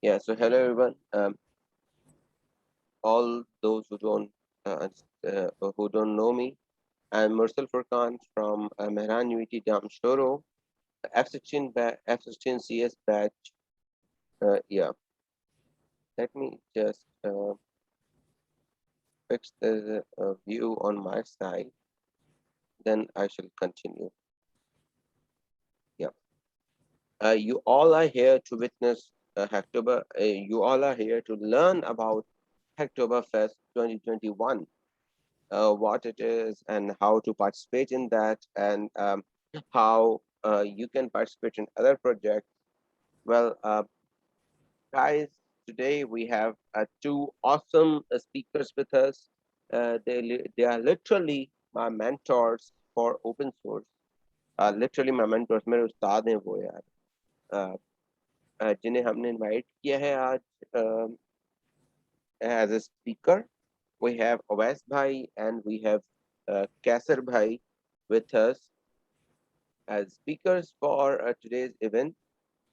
Yeah, so hello everyone. All those uh, who don't know me, I'm Mursal Furqan from Mehran UET Jamshoro, F16 CS batch. Yeah, let me just fix the view on my side, then I shall continue. Yeah, you all are here to witness Hacktober. You all are here to learn about Hacktoberfest 2021. What it is and how to participate in that, and how you can participate in other projects. Well, guys, today we have two awesome speakers with us. They are literally my mentors for open source. Literally my mentors, मेरे उस्ताद हैं वो यार, uh, जिन्हें हमने invite किया है आज as a speaker. We have Awais Bhai and we have Kaisar Bhai with us as speakers for today's event.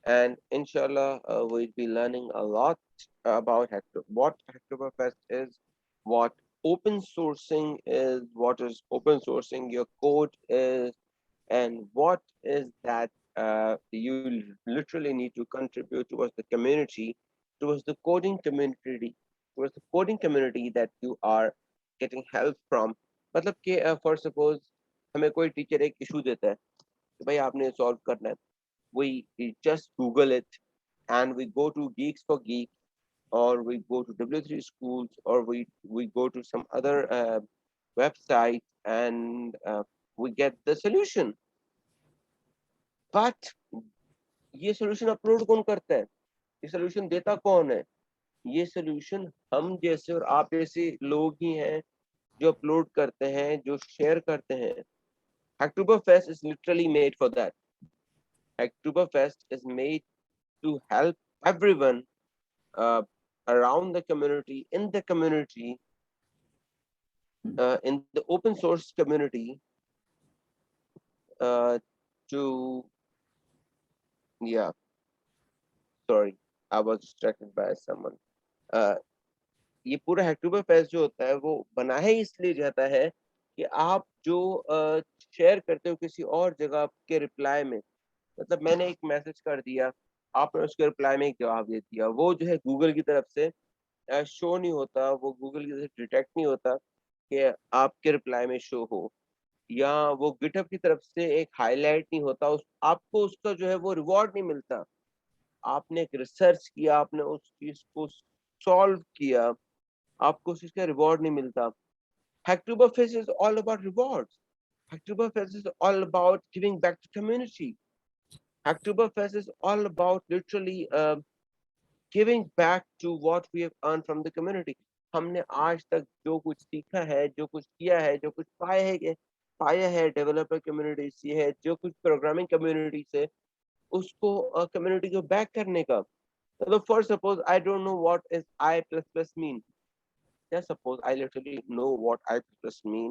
And inshallah, we'll be learning a lot about what Hacktoberfest is, what open sourcing is, what is open sourcing your code is, and what is that you literally need to contribute towards the community, towards the coding community, towards the coding community that you are getting help from. मतलब कि for suppose हमें कोई teacher एक issue देता है कि भाई आपने सॉल्व करना है, we just Google it and we go to Geeks for Geek, or we go to W3 schools, or we go to some other website, and we get the solution. But ये solution upload कौन करता है, ये solution देता कौन है? ये solution हम जैसे और आप जैसे लोग ही हैं जो अपलोड करते हैं, जो शेयर करते हैं. Hacktoberfest is literally made for that. Hacktoberfest is made to help everyone uh, around the community, in the open source community, uh, to, yeah, sorry, I was distracted by someone. uh, ये पूरा Hacktober fest जो होता है वो बना है इसलिए जाता है कि आप जो शेयर करते हो किसी और जगह के रिप्लाई में, मतलब मैंने एक मैसेज कर दिया, आपने उसके रिप्लाई में एक जवाब दे दिया, वो जो है गूगल की तरफ से शो नहीं होता, वो गूगल की तरफ से डिटेक्ट नहीं होता कि आपके रिप्लाई में शो हो, या वो गिटहब की तरफ से एक हाईलाइट नहीं होता, उस आपको उसका जो है वो रिवॉर्ड नहीं मिलता. आपने एक रिसर्च किया, आपने उस चीज को सॉल्व किया, आपको उस चीज का रिवॉर्ड नहीं मिलता. Hacktoberfest is all about rewards. Hacktoberfest is all about giving back to community. Hacktoberfest is all about literally giving back to what we have earned from the community. हमने आज तक जो कुछ सीखा है, जो कुछ किया है, जो कुछ पाया है डेवलपर कम्युनिटी से है, जो कुछ प्रोग्रामिंग कम्युनिटी से, उसको कम्युनिटी को बैक करने का. मतलब for suppose I don't know what is I plus plus mean. Just suppose I literally know what I plus plus mean.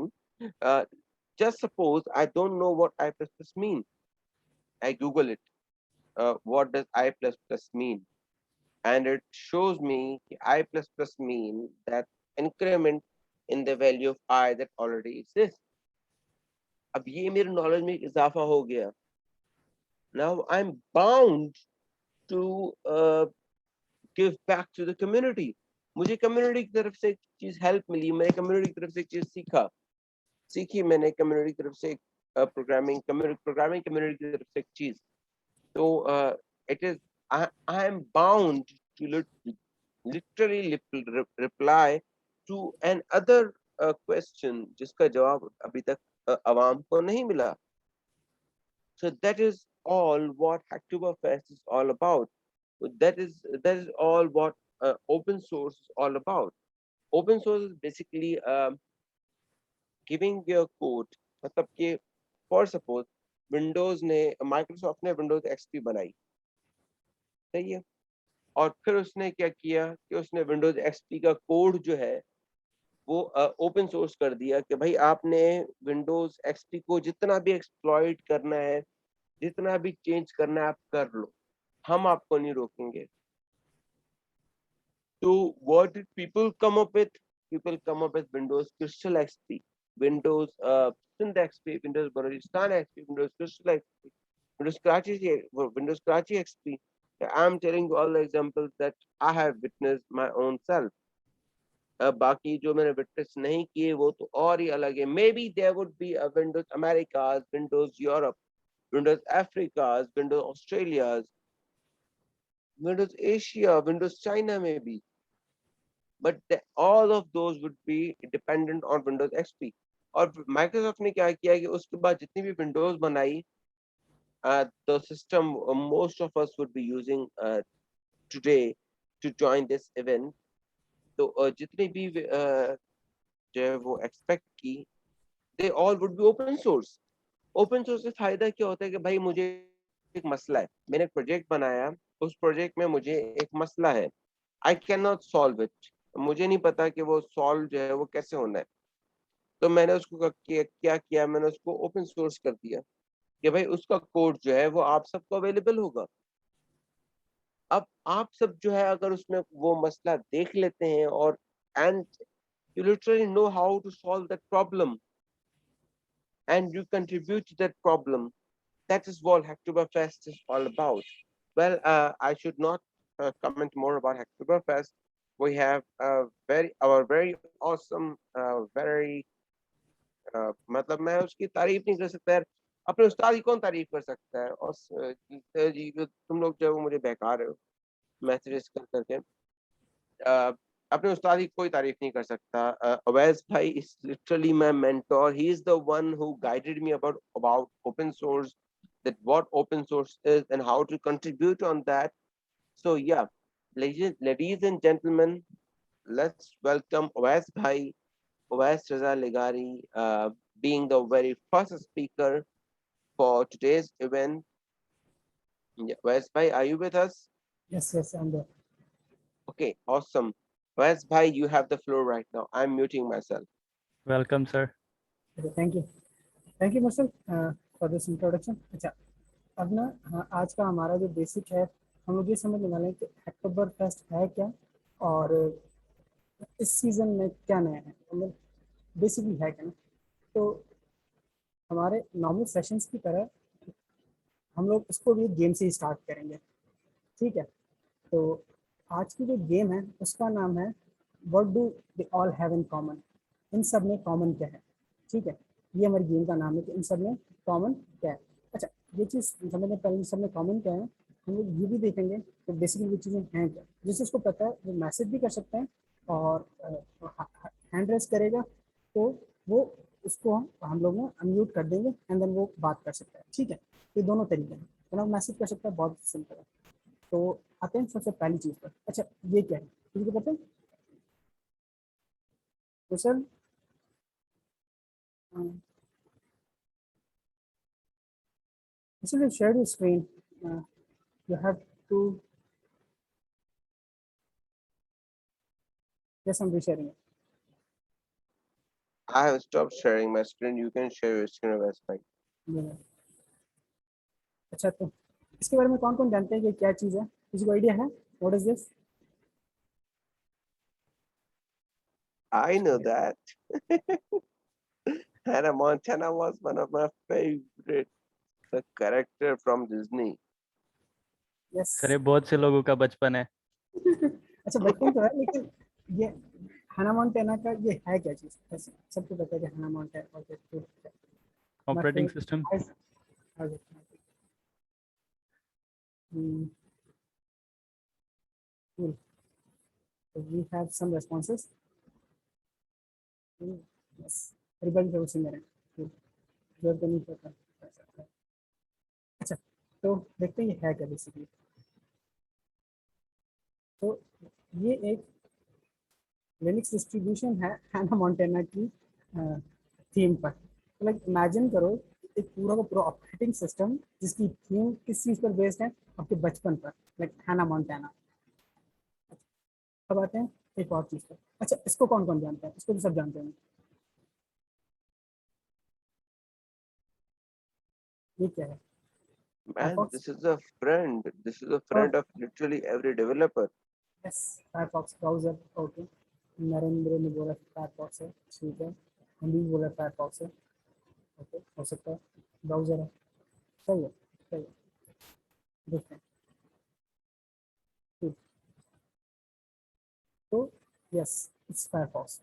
Uh, just suppose I don't know what I plus plus mean. I Google it. What does I plus plus mean? And it shows me I plus plus mean that increment in the value of I that already exists. अब ये मेरे knowledge में इजाफा हो गया. Now I'm bound to give back to the community. मुझे community की तरफ से एक चीज हेल्प मिली, मैंने कम्युनिटी की तरफ से एक चीज सीखी मैंने कम्युनिटी की तरफ से प्रोग्रामिंग कम्युनिटी की तरफ से एक चीज. तो it is I am bound to literally reply to an other question जिसका जवाब अभी तक अवाम को नहीं मिला. So that is all what Hacktoberfest is all about. That is all what open source is all about. Open source is basically giving your code. मतलब कि for suppose Windows ने माइक्रोसॉफ्ट ने विंडोज एक्सपी बनाई, सही है, और फिर उसने क्या किया कि उसने विंडोज एक्सपी का कोड जो है वो ओपन सोर्स कर दिया कि भाई आपने विंडोज एक्सपी को जितना भी एक्सप्लॉइट करना है, जितना भी चेंज करना है आप कर लो, हम आपको नहीं रोकेंगे. So what did people come up with? People come up with Windows Crystal XP, Windows Sindh XP, Windows Balochistan XP, Windows Crystal XP, Windows Karachi XP. I'm telling you all the examples that I have witnessed my own self. बाकी जो मैंने witness नहीं किए वो तो और ही अलग है. Maybe there would be windows Americas, windows Europe, windows Africas, windows Australias, windows Asia, windows China में भी, but all of those would be dependent on Windows XP. और माइक्रोसॉफ्ट ने क्या किया कि उसके बाद जितनी भी विंडोज बनाई, the system most of us would be using today to join this event. तो जितनी भी जो है वो एक्सपेक्ट की, they all would be open source. Open source से फायदा क्या होता है कि भाई मुझे एक मसला है, मैंने एक प्रोजेक्ट बनाया, उस प्रोजेक्ट में मुझे एक मसला है, I can not solve it, मुझे नहीं पता कि वो सॉल्व जो है वो कैसे होना है. तो मैंने उसको क्या किया, मैंने उसको ओपन सोर्स कर दिया कि भाई उसका कोड जो है वो आप सबको अवेलेबल होगा. अब आप सब जो है अगर उसमें वो मसला देख लेते हैं और and you literally know how to solve that problem and you contribute to that problem. That is what Hacktoberfest is all about. Well, I should not comment more about Hacktoberfest. We have our very awesome, very मतलब मैं उसकी तारीफ नहीं कर सकता यार. अपने उस्ताद की कौन तारीफ कर सकता है. और जी तुम लोग जो है वो मुझे बहका रहे हो मैसेजेस कर करके. अपने उस्ताद की कोई तारीफ नहीं कर सकता. अवैस भाई is literally my mentor. He is the one who guided me about open source, that what open source is and how to contribute on that. So yeah, ladies and gentlemen, let's welcome Awais Bhai, Awais Raza Ligari, being the very first speaker for today's event. Yeah, Awais Bhai, are you with us? Yes, yes, I'm there. Okay, awesome. Awais Bhai, you have the floor right now. I'm muting myself. Welcome, sir. Okay, thank you Marcel for this introduction. अच्छा, अब ना हाँ, आज का हमारा जो basic है, हम लोग ये समझने वाले हैं कि अक्टूबर फेस्ट है क्या और इस सीजन में क्या नया है, मतलब बेसिकली है क्या ना. तो हमारे नॉर्मल सेशंस की तरह हम लोग इसको भी गेम से ही स्टार्ट करेंगे. ठीक है, तो आज की जो गेम है उसका नाम है what do they all have in common. इन सब में कॉमन क्या है. ठीक है, ये हमारी गेम का नाम है कि इन सब में कॉमन क्या है. अच्छा, ये चीज़ समझने पहले इन सब में कॉमन क्या है हम लोग ये भी देखेंगे. तो बेसिकली ये चीज़ें हैं क्या, जिससे उसको पता है वो मैसेज भी कर सकते हैं और हैंड रेस करेगा तो वो उसको हम लोग ना अनम्यूट कर देंगे एंड देन वो बात कर सकता है. ठीक है, ये दोनों तरीके हैं. तो मैसेज कर सकता है, बहुत सिंपल है. तो आते हैं सबसे पहली चीज पर. अच्छा, ये क्या है किसी को पता है? तो sir share your screen. You have to. Yes, I am resharing. I have stopped sharing my screen. You can share your screen, Awais Bhai. अच्छा, तो इसके बारे में कौन कौन जानते हैं कि क्या चीज़ है, किसी को आइडिया है what is this? I know that. Hannah Montana was one of my favorite character from Disney. Yes. Sir ये बहुत से लोगों का बचपन है. अच्छा, बचपन तो है, लेकिन ये हाना मोंटाना का ये है क्या चीज़? सबको पता है कि Hannah Montana operating system. Cool. So we have some responses. Yes, everybody was in there. Cool. जो तो नहीं पता. अच्छा, तो देखते हैं ये है क्या बेसिकली. तो ये एक लिनक्स डिस्ट्रीब्यूशन है हाना मोंटाना की थीम पर. लाइक इमेजिन करो एक पूरा का पूरा ऑपरेटिंग सिस्टम जिसकी थीम किस चीज़ पर बेस्ड है, आपके बचपन पर, लाइक हाना मोंटाना. अब आते हैं एक और चीज़ पर. अच्छा, इसको कौन कौन जानता है? इसको भी सब जानते हैं. ये क्या है? Man, Firefox? this is a friend. This is a और friend of literally every developer. Yes, Firefox browser, okay. Narendra ने बोला फायरफॉक्स है, ठीक है। हम भी बोला फायरफॉक्स है, ओके, हो सकता है ब्राउजर है, सही है, सही है, देखते हैं, ठीक। तो यस, इट्स फायरफॉक्स।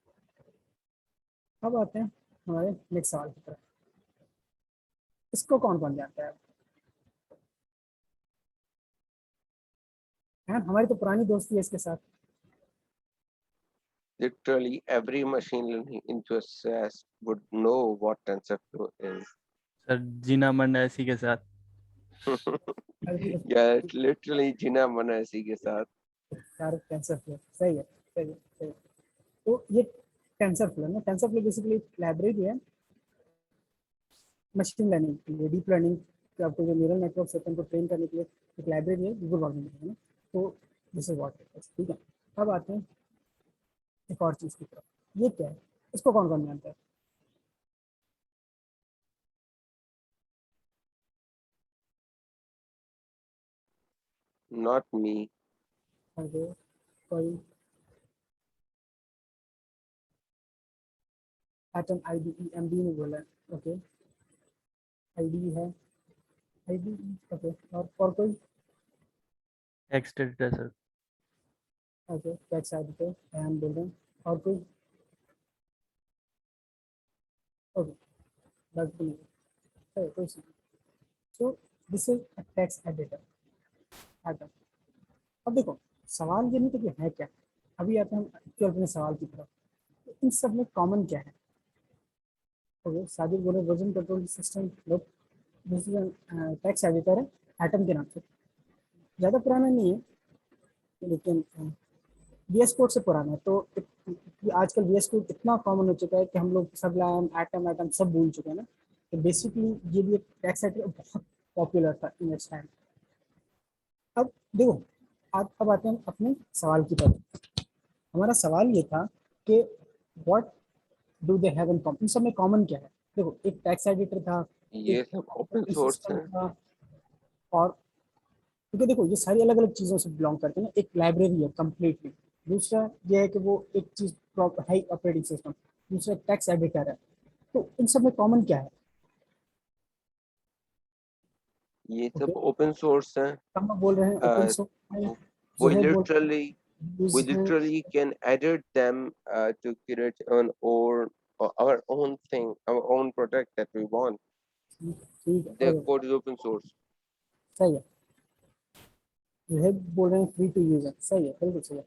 अब आते हैं हमारे नेक्स्ट सवाल की तरफ। इसको कौन कौन जानता है? हमारी तो पुरानी दोस्ती है इसके साथ। Literally every machine learning enthusiast would know what TensorFlow is. Sir जीना मरना इसी के साथ। Yeah, it's literally जीना मरना इसी के साथ। टेंसर फ्लो, सही है, सही है, सही है। तो ये टेंसर फ्लो ना, टेंसर फ्लो बेसिकली लाइब्रेरी है मशीन लर्निंग के लिए, डीप लर्निंग के आपको जो न्यूरल नेटवर्क होते हैं उनको ट्रेन करने के लिए एक लाइब्रेरी है गूगल वर्किंग है ना। तो this is what it is, ठीक है। अब आते हैं एक और चीज़ की तरफ, ये क्या है, इसको कौन कौन जानता है? Not me. ओके, कोई एटम IDE MD में बोला है, ओके, IDE है, IDE, ओके, और कोई? Text editor sir. Okay, text editor हम बोल रहे हैं, और कोई? ओके, बस नहीं, सही, कोई सी। So this is a text editor Atom. अब देखो, सवाल ये नहीं था कि है क्या, अभी आते हैं हम एक्चुअल अपने सवाल की तरफ। तो इन सब में कॉमन क्या है? ओके, साजिद बोले वर्जन कंट्रोल सिस्टम, लोग दिस इज टेक्स्ट एडिटर है एटम के नाम से, ज़्यादा पुराना नहीं है, लेकिन VS कोड से पुराना है। तो आजकल VS कोड इतना कॉमन हो चुका है कि हम लोग सब लाइन एटम एटम सब भूल चुके हैं ना। तो बेसिकली ये भी एक टेक्स्ट एडिटर बहुत पॉपुलर था इन इट्स टाइम। अब देखो, अब आते हैं अपने सवाल की तरफ। हमारा सवाल ये था कि what do they have in common, इन सब में कॉमन क्या है? देखो, एक टेक्स्ट एडिटर था, ये एक सब ओपन ऑपरेटिंग सोर्स सिस्टम है। था, और क्योंकि देखो ये सारी अलग अलग चीज़ों से बिलोंग करते हैं ना। एक लाइब्रेरी है कम्प्लीटली, दूसरा ये है कि वो एक चीज़ है ऑपरेटिंग सिस्टम, दूसरा टेक्स्ट एडिटर है। तो इन सब में कॉमन क्या है? ये ओके, सब ओपन सोर्स है। हम बोल रहे हैं ओपन uh, सोर्स है, we जुहैब बोल रहे हैं literally we यूज है। literally can edit them to create our own thing, our own product that we want. ठीक है, Their okay, code is open source. सही है। जुहैब बोल रहे हैं फ्री टू यूज है, सही है, बिल्कुल सही है,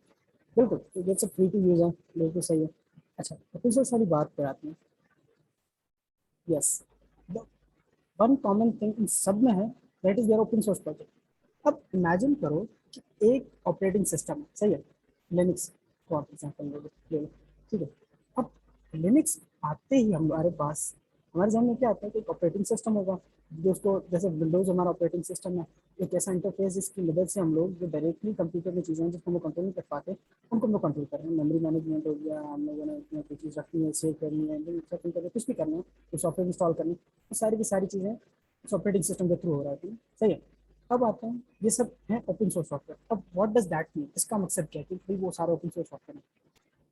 बिल्कुल जैसे फ्री टू यूज है, बिल्कुल सही है। अच्छा, ओपन सोर्स वाली बात पर आते हैं। यस, वन कॉमन थिंग इन सब में है, that is there open source project. अब इमेजिन करो कि एक ऑपरेटिंग सिस्टम है, सही है, लिनक्स फॉर एग्जांपल ले लो, ठीक है। अब लिनक्स आते ही हमारे पास, हमारे जहन में क्या आता है कि एक ऑपरेटिंग सिस्टम होगा, दोस्तों जैसे विंडोज हमारा ऑपरेटिंग सिस्टम है, एक ऐसा इंटरफेस जिसकी मदद से हम लोग जो डायरेक्टली कंप्यूटर में चीज़ें जिसको हम कंट्रोल नहीं कर पाते उनको हम लोग कंट्रोल कर रहे हैं। मेमोरी मैनेजमेंट हो गया, हम लोगों ने उसमें कोई चीज़ रखनी है, सेव करनी है, सेटिंग करनी है, कुछ भी करना है, तो सॉफ्टवेयर इंस्टॉल करनी है, तो सारी की सारी चीज़ें उस ऑपरेटिंग सिस्टम के थ्रू हो रहा है, सही है। अब आते हैं, ये सब है ओपन सोर्स सॉफ्टवेयर। अब व्हाट डज दैट मीन, इसका मकसद क्या है कि भाई वो सारे ओपन सोर्स सॉफ्टवेयर है।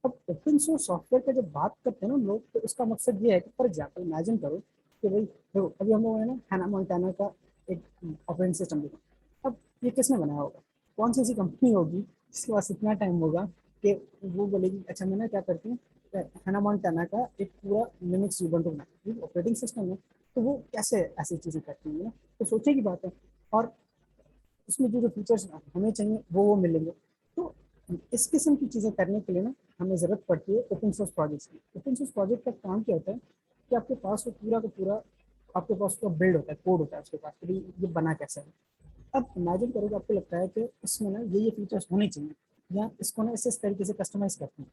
अब ओपन सोर्स सॉफ्टवेयर का जब बात करते हैं ना हम लोग, तो इसका मकसद ये है कि फॉर एग्जाम्पल इमेजिन करो कि भाई देखो, अभी हम लोगों ने ना हैना मोंटाना का एक ऑपरेटिंग सिस्टम देखा। अब ये किसने बनाया होगा, कौन सी ऐसी कंपनी होगी जिसके पास इतना टाइम होगा कि वो बोलेगी अच्छा मैं ना क्या करती हूँ, हैना मोंटाना का एक पूरा लिनक्स यूबंटू बनाती ऑपरेटिंग सिस्टम है। तो वो कैसे ऐसी चीज़ें करती हैं ना, तो सोचे की बात है। और उसमें जो जो फीचर्स हमें चाहिए वो मिलेंगे। तो इस किस्म की चीज़ें करने के लिए ना हमें ज़रूरत पड़ती है ओपन सोर्स प्रोजेक्ट्स की। ओपन सोर्स प्रोजेक्ट का काम क्या होता है कि आपके पास वो पूरा का पूरा, आपके पास उसका बिल्ड होता है, कोड होता है उसके पास कि ये बना कैसे है। अब इमेजिन करो कि आपको लगता है कि इसमें ना ये फीचर्स होने चाहिए, या इसको ना इस तरीके से कस्टमाइज करते हैं,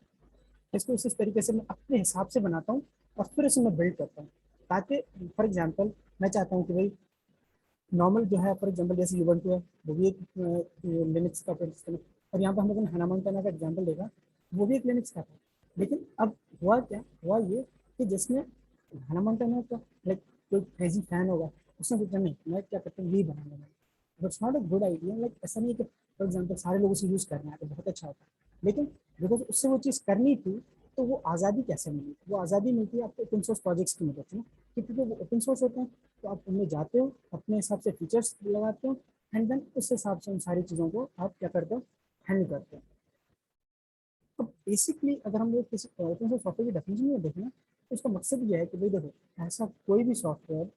इसको इस तरीके से मैं अपने हिसाब से बनाता हूँ और फिर इसे मैं बिल्ड करता हूँ, ताकि फॉर एग्जाम्पल मैं चाहता हूँ कि भाई नॉर्मल जो है फॉर एग्जांपल जैसे यूबंटू है, वो भी एक लिनक्स का ऑपरेटिंग सिस्टम है। और यहाँ पर हम लोगों ने हैना मोंटाना का एग्जांपल देखा, वो भी एक लिनक्स का था। लेकिन अब हुआ क्या, हुआ ये कि जिसने हैना मोंटाना का लाइक कोई क्रेजी फैन होगा, उसने सोचा नहीं मैं क्या करता हूँ यही बनाने में, but it's not a good idea. Like ऐसा नहीं है कि फॉर एग्जाम्पल सारे लोग उसे यूज़ कर रहे हैं तो बहुत अच्छा होता है, लेकिन बिकॉज उससे वो चीज़ करनी थी तो वो आज़ादी कैसे मिली? वो आज़ादी मिलती है आपको ओपन सोर्स प्रोजेक्ट्स की मदद से ना, क्योंकि वो ओपन सोर्स होते हैं तो आप उनमें जाते हो, अपने हिसाब से फीचर्स लगाते हो एंड देन उस हिसाब से उन सारी चीज़ों को आप क्या करते हो, हैंडल करते हो। तो बेसिकली अगर हम लोग किसी ओपन सोर्स सॉफ्टवेयर की डेफिनेशन में देखें तो उसका मकसद ये है कि भाई देखो, ऐसा कोई भी सॉफ्टवेयर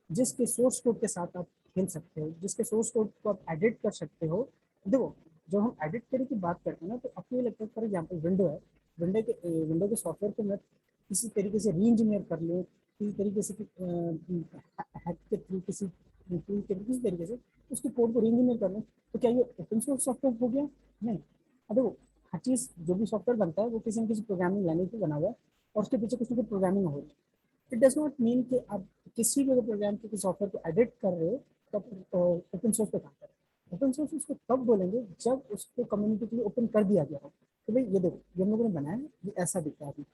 जिसके सोर्स कोड के साथ आप खेल सकते हो, जिसके सोर्स कोड को आप एडिट कर सकते हो। देखो, जब हम एडिट करने की बात करते हैं ना तो आपको ये लगता है फॉर एग्जाम्पल विंडो है, विंडो के सॉफ्टवेयर को मैं किसी तरीके से री इंजीनियर कर लूँ, किसी तरीके से हैक के थ्रू किसी टूल के किसी तरीके से उसके कोड को री इंजीनियर कर लूँ, तो क्या ये ओपन सोर्स सॉफ्टवेयर हो गया? नहीं। अब देखो, हर चीज़ जो भी सॉफ्टवेयर बनता है वो किसी न किसी प्रोग्रामिंग लैंग्वेज पे बना हुआ है और उसके पीछे कुछ ना कुछ प्रोग्रामिंग हो रही है। इट डज नॉट मीन कि आप किसी भी अगर प्रोग्राम के सॉफ्टवेयर को एडिट कर रहे हो तब ओपन सोर्स पे काम कर रहे हो। ओपन सोर्स उसको तब बोलेंगे जब उसको कम्युनिटी के लिए ओपन कर दिया गया हो तो भाई ये देखो, ये हम लोगों ने बनाया है, ये ऐसा दिखता है अभी।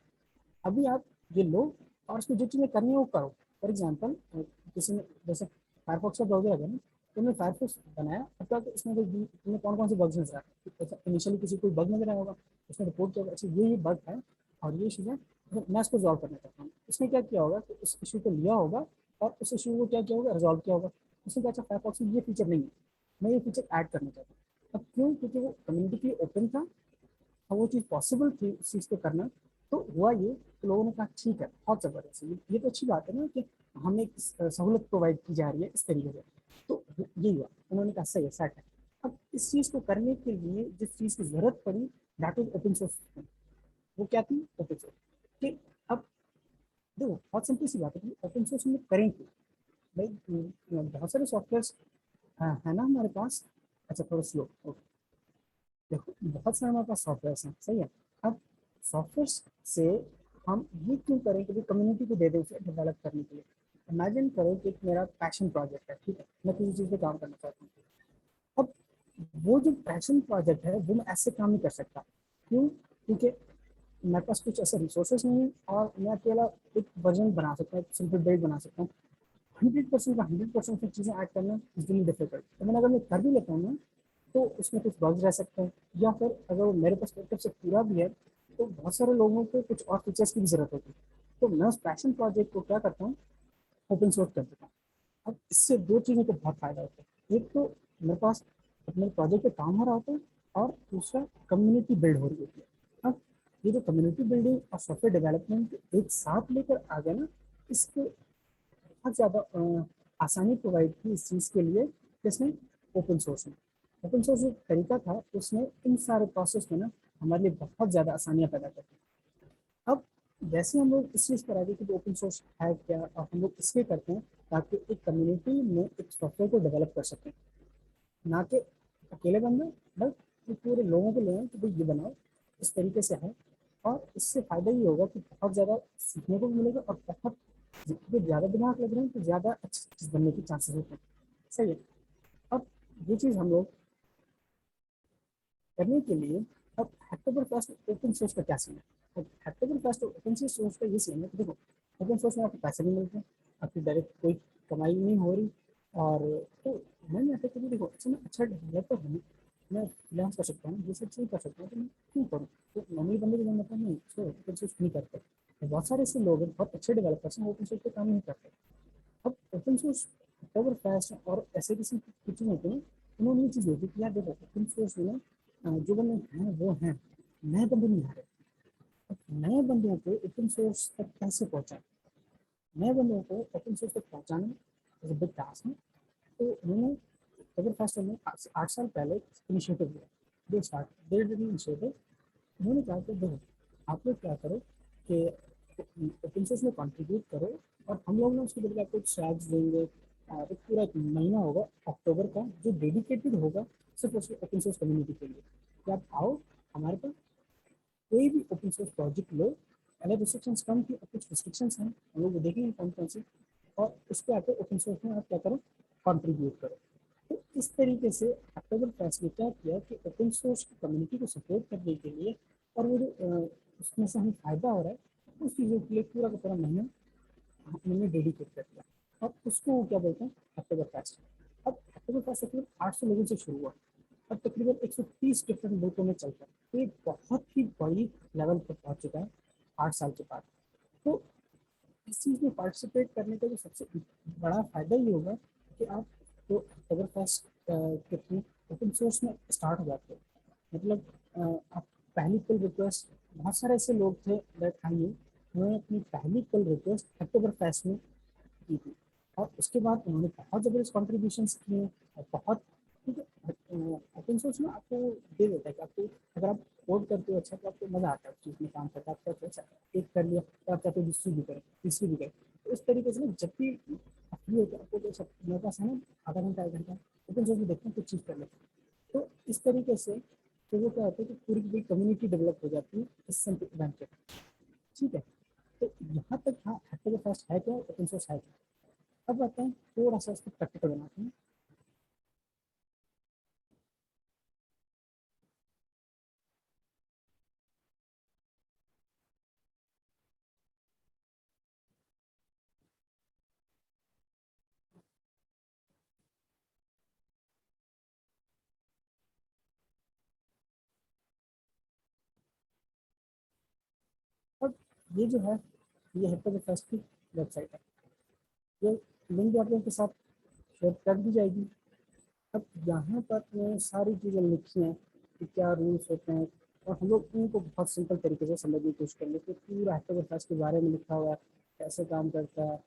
अभी आप ये लो और उसको जो चीज़ें करनी है वो करो। फॉर एग्जाम्पल किसी ने जैसे फायरफॉक्स का ब्राउजर है ना, तो मैंने फायरफॉक्स बनाया, अब तक इसमें तुम्हें कौन कौन से बग्स नजर आए? इनिशियली किसी कोई बग नजर आया होगा, उसने रिपोर्ट किया होगा, अच्छा ये बग है और ये इशू है, तो मैं इसको रिजॉल्व करना चाहता हूँ। उसने क्या किया होगा कि उस इशू को लिया होगा और उस इशू को क्या किया होगा, रिजॉल्व किया होगा। उसने कहा अच्छा फायरफॉक्स में ये फीचर नहीं है, मैं ये फीचर ऐड करना चाहता हूँ। अब क्यों? क्योंकि वो कम्युनिटी के लिए ओपन था और वो चीज़ पॉसिबल थी उस चीज़ को करना। तो हुआ ये तो लोगों ने कहा ठीक है, बहुत ज़बरदस्त है, ये तो अच्छी बात है ना कि हमें एक सहूलत प्रोवाइड की जा रही है इस तरीके से। तो यही हुआ, उन्होंने कहा सही है, सेट है। अब इस चीज़ को करने के लिए जिस चीज़ की ज़रूरत पड़ी दैट इज ओपन सोर्स। वो क्या थी? Open source. कि अब देखो, बहुत सिंपल सी बात है कि ओपन सोर्स में करें क्यों भाई? बहुत सारे सॉफ्टवेयर है ना हमारे पास। अच्छा थोड़ा स्लो, देखो बहुत सारे हमारे पास सॉफ्टवेयर हैं, सही है। अब सॉफ्टवेयर से हम ये क्यों करें कि कम्युनिटी को दे दें उसे डेवलप करने के लिए? इमेजिन करो कि एक मेरा पैशन प्रोजेक्ट है, ठीक है, मैं किसी चीज़ पे काम करना चाहता हूँ। अब वो जो पैशन प्रोजेक्ट है वो मैं ऐसे काम नहीं कर सकता। क्यों? क्योंकि मेरे पास कुछ ऐसे रिसोर्सेज नहीं है और मैं अकेला एक वर्जन बना सकता हूँ, सिंपल बिल्ड बना सकता हूँ। 100% का 100% फिर चीज़ें ऐड करना इज रियली डिफिकल्ट। तो मैंने अगर मैं कर भी लेता हूँ ना तो उसमें कुछ बग्स रह सकते हैं, या फिर अगर वो मेरे पर्सपेक्टिव से पूरा भी है तो बहुत सारे लोगों को कुछ और फीचर्स की भी जरूरत होती है। तो मैं उस पैशन प्रोजेक्ट को क्या करता हूँ, ओपन सोर्स कर देता हूँ। अब इससे दो चीज़ों को बहुत फायदा होता है, एक तो मेरे पास अपने प्रोजेक्ट पे काम हो रहा होता है और दूसरा कम्युनिटी बिल्ड हो रही होती है। अब ये जो कम्युनिटी बिल्डिंग और सॉफ्टवेयर डेवलपमेंट एक साथ लेकर आ गया ना, इसको बहुत ज़्यादा आसानी प्रोवाइड की इस चीज़ के लिए जिसमें ओपन सोर्स में। ओपन सोर्स जो तरीका था उसने इन सारे प्रोसेस में ना हमारे लिए बहुत ज़्यादा आसानियाँ पैदा कर दी। अब जैसे हम लोग इस चीज़ पर आ गए कि ओपन सोर्स है क्या और हम लोग इसलिए करते हैं ताकि एक कम्युनिटी में एक सॉफ्टवेयर को डेवलप कर सकें, ना कि अकेले बंदे, बस ये पूरे लोगों को ले आए कि भाई ये बनाओ, इस तरीके से है। और इससे फ़ायदा ये होगा कि बहुत ज़्यादा सीखने को भी मिलेगा और बहुत जितने ज़्यादा दिमाग लग रहे हैं तो ज़्यादा अच्छी चीज़ बनने के चांसेस होते हैं, सही है। अब ये चीज़ हम लोग करने के लिए, अब हैक्टोबर फेस्ट ओपन सोर्स का क्या सीन है? अब हैक्टोबर फेस्ट ओपन सोर्स का ये सीन है कि देखो, ओपन सोर्स में आपको पैसे नहीं मिलते, आपकी डायरेक्ट कोई कमाई नहीं हो रही। और तो मैंने ऐसा कभी देखो, अच्छा मैं अच्छा डेवलपर हूँ, मैं फ्रीलांस कर सकता हूँ, ये सब चीज़ कर सकता हूँ, तो मैं क्यों करूँ? तो नॉर्मली बंदे को मतलब नहीं, सो ओपन सोर्स नहीं करते। तो बहुत सारे ऐसे लोग हैं, बहुत अच्छे डेवलपर्स हैं, ओपन सोर्स पे काम नहीं करते। अब ओपन सोर्स अक्टूबर फेस्ट और ऐसे किसी कुछ होते हैं, उन्होंने ये चीज़ देखी कि यार देखो ओपन सोर्स में ना जो बंदे हैं वो हैं, नए बंदे नहीं आ रहे। अब नए बंदों को ओपन सोर्स तक कैसे पहुँचाएं? नए बंदों को ओपन सोर्स तक पहुँचाना इज बिग टास्क है। तो उन्होंने अक्टूबर फेस्ट में 8 साल पहले इनिशिएटिव लिया, they start they did initiative. उन्होंने कहा कि देखो, आप लोग क्या करो कि ओपन सोर्स में कंट्रीब्यूट करो और हम लोग ना उसके बदले आपको शैग्स देंगे। एक पूरा एक महीना होगा अक्टूबर का जो डेडिकेटेड होगा सिर्फ उसके ओपन सोर्स कम्युनिटी के लिए, कि आप आओ हमारे पास, कोई भी ओपन सोर्स प्रोजेक्ट लो। पहले रिस्ट्रिक्शंस कम थी, अब कुछ रिस्ट्रिक्शंस हैं, हम लोग वो देखेंगे कौन कौन से। और उसके आके ओपन सोर्स में आप क्या करो, कंट्रीब्यूट करो। तो इस तरीके से अक्टूबर फेस्ट ने क्या किया कि ओपन सोर्स की कम्युनिटी को सपोर्ट करने के लिए और वो जो उसमें से हमें फ़ायदा हो रहा है उस चीज़ों के लिए पूरा का पूरा महीना हमने डेडिकेट कर दिया। अब उसको क्या बोलते हैं, अक्टूबर फेस्ट। अब अक्टूबर फेस्ट तकरीबन 800 लोगों से शुरू हुआ, अब तकरीबन 130 डिफरेंट मुल्कों में चलता है। तो ये बहुत ही बड़ी लेवल पर पहुंच चुका है 8 साल के बाद। तो इस चीज़ में पार्टिसिपेट करने का जो सबसे बड़ा फायदा ये होगा कि आप तो अगर फर्स्ट के थ्रू ओपन सोर्स में स्टार्ट हो जाते हो, मतलब आप पहली पुल रिक्वेस्ट, बहुत सारे ऐसे लोग थे दैट आइए उन्होंने अपनी पहली पुल रिक्वेस्ट अक्टूबर फेस्ट में की थी, और उसके बाद उन्होंने बहुत ज़बरदस्त कॉन्ट्रीब्यूशंस किए और बहुत, ठीक है। ओपन सोर्स में आपको दे देता है कि आपको अगर आप कोड करते हो अच्छा तो आपको मज़ा आता है उस चीज़ में काम करता है, आपको अच्छा एक कर लिया तो आप चाहते हो दूसरी भी करें, तीसरी भी करें। तो इस तरीके से ना जब भी फ्री होता है आपको, तो सब मेरे पास है ना आधा घंटा 1 घंटा ओपन सोर्स में देखते हैं कुछ चीज़ कर लेते हैं। तो इस तरीके से तो वो क्या होता है कि पूरी की पूरी कम्युनिटी डेवलप हो जाती है इस सिंपल इवेंट के, ठीक है। तो यहाँ तक हाँ हैकर फास्ट है क्या, ओपन सोर्स है क्या। अब आते हैं थोड़ा सा इसको प्रैक्टिकल बनाते हैं। अब ये जो है ये हैकर फास्ट की वेबसाइट है, ये लिंक भी आप लोगों के साथ शेयर कर दी जाएगी। अब यहाँ पर वो सारी चीज़ें लिखी हैं कि क्या रूल्स होते हैं, और हम लोग उनको बहुत सिंपल तरीके से समझने की कोशिश कर लेते हैं। पूरा हैकर फास्ट के बारे में लिखा हुआ है, कैसे काम करता है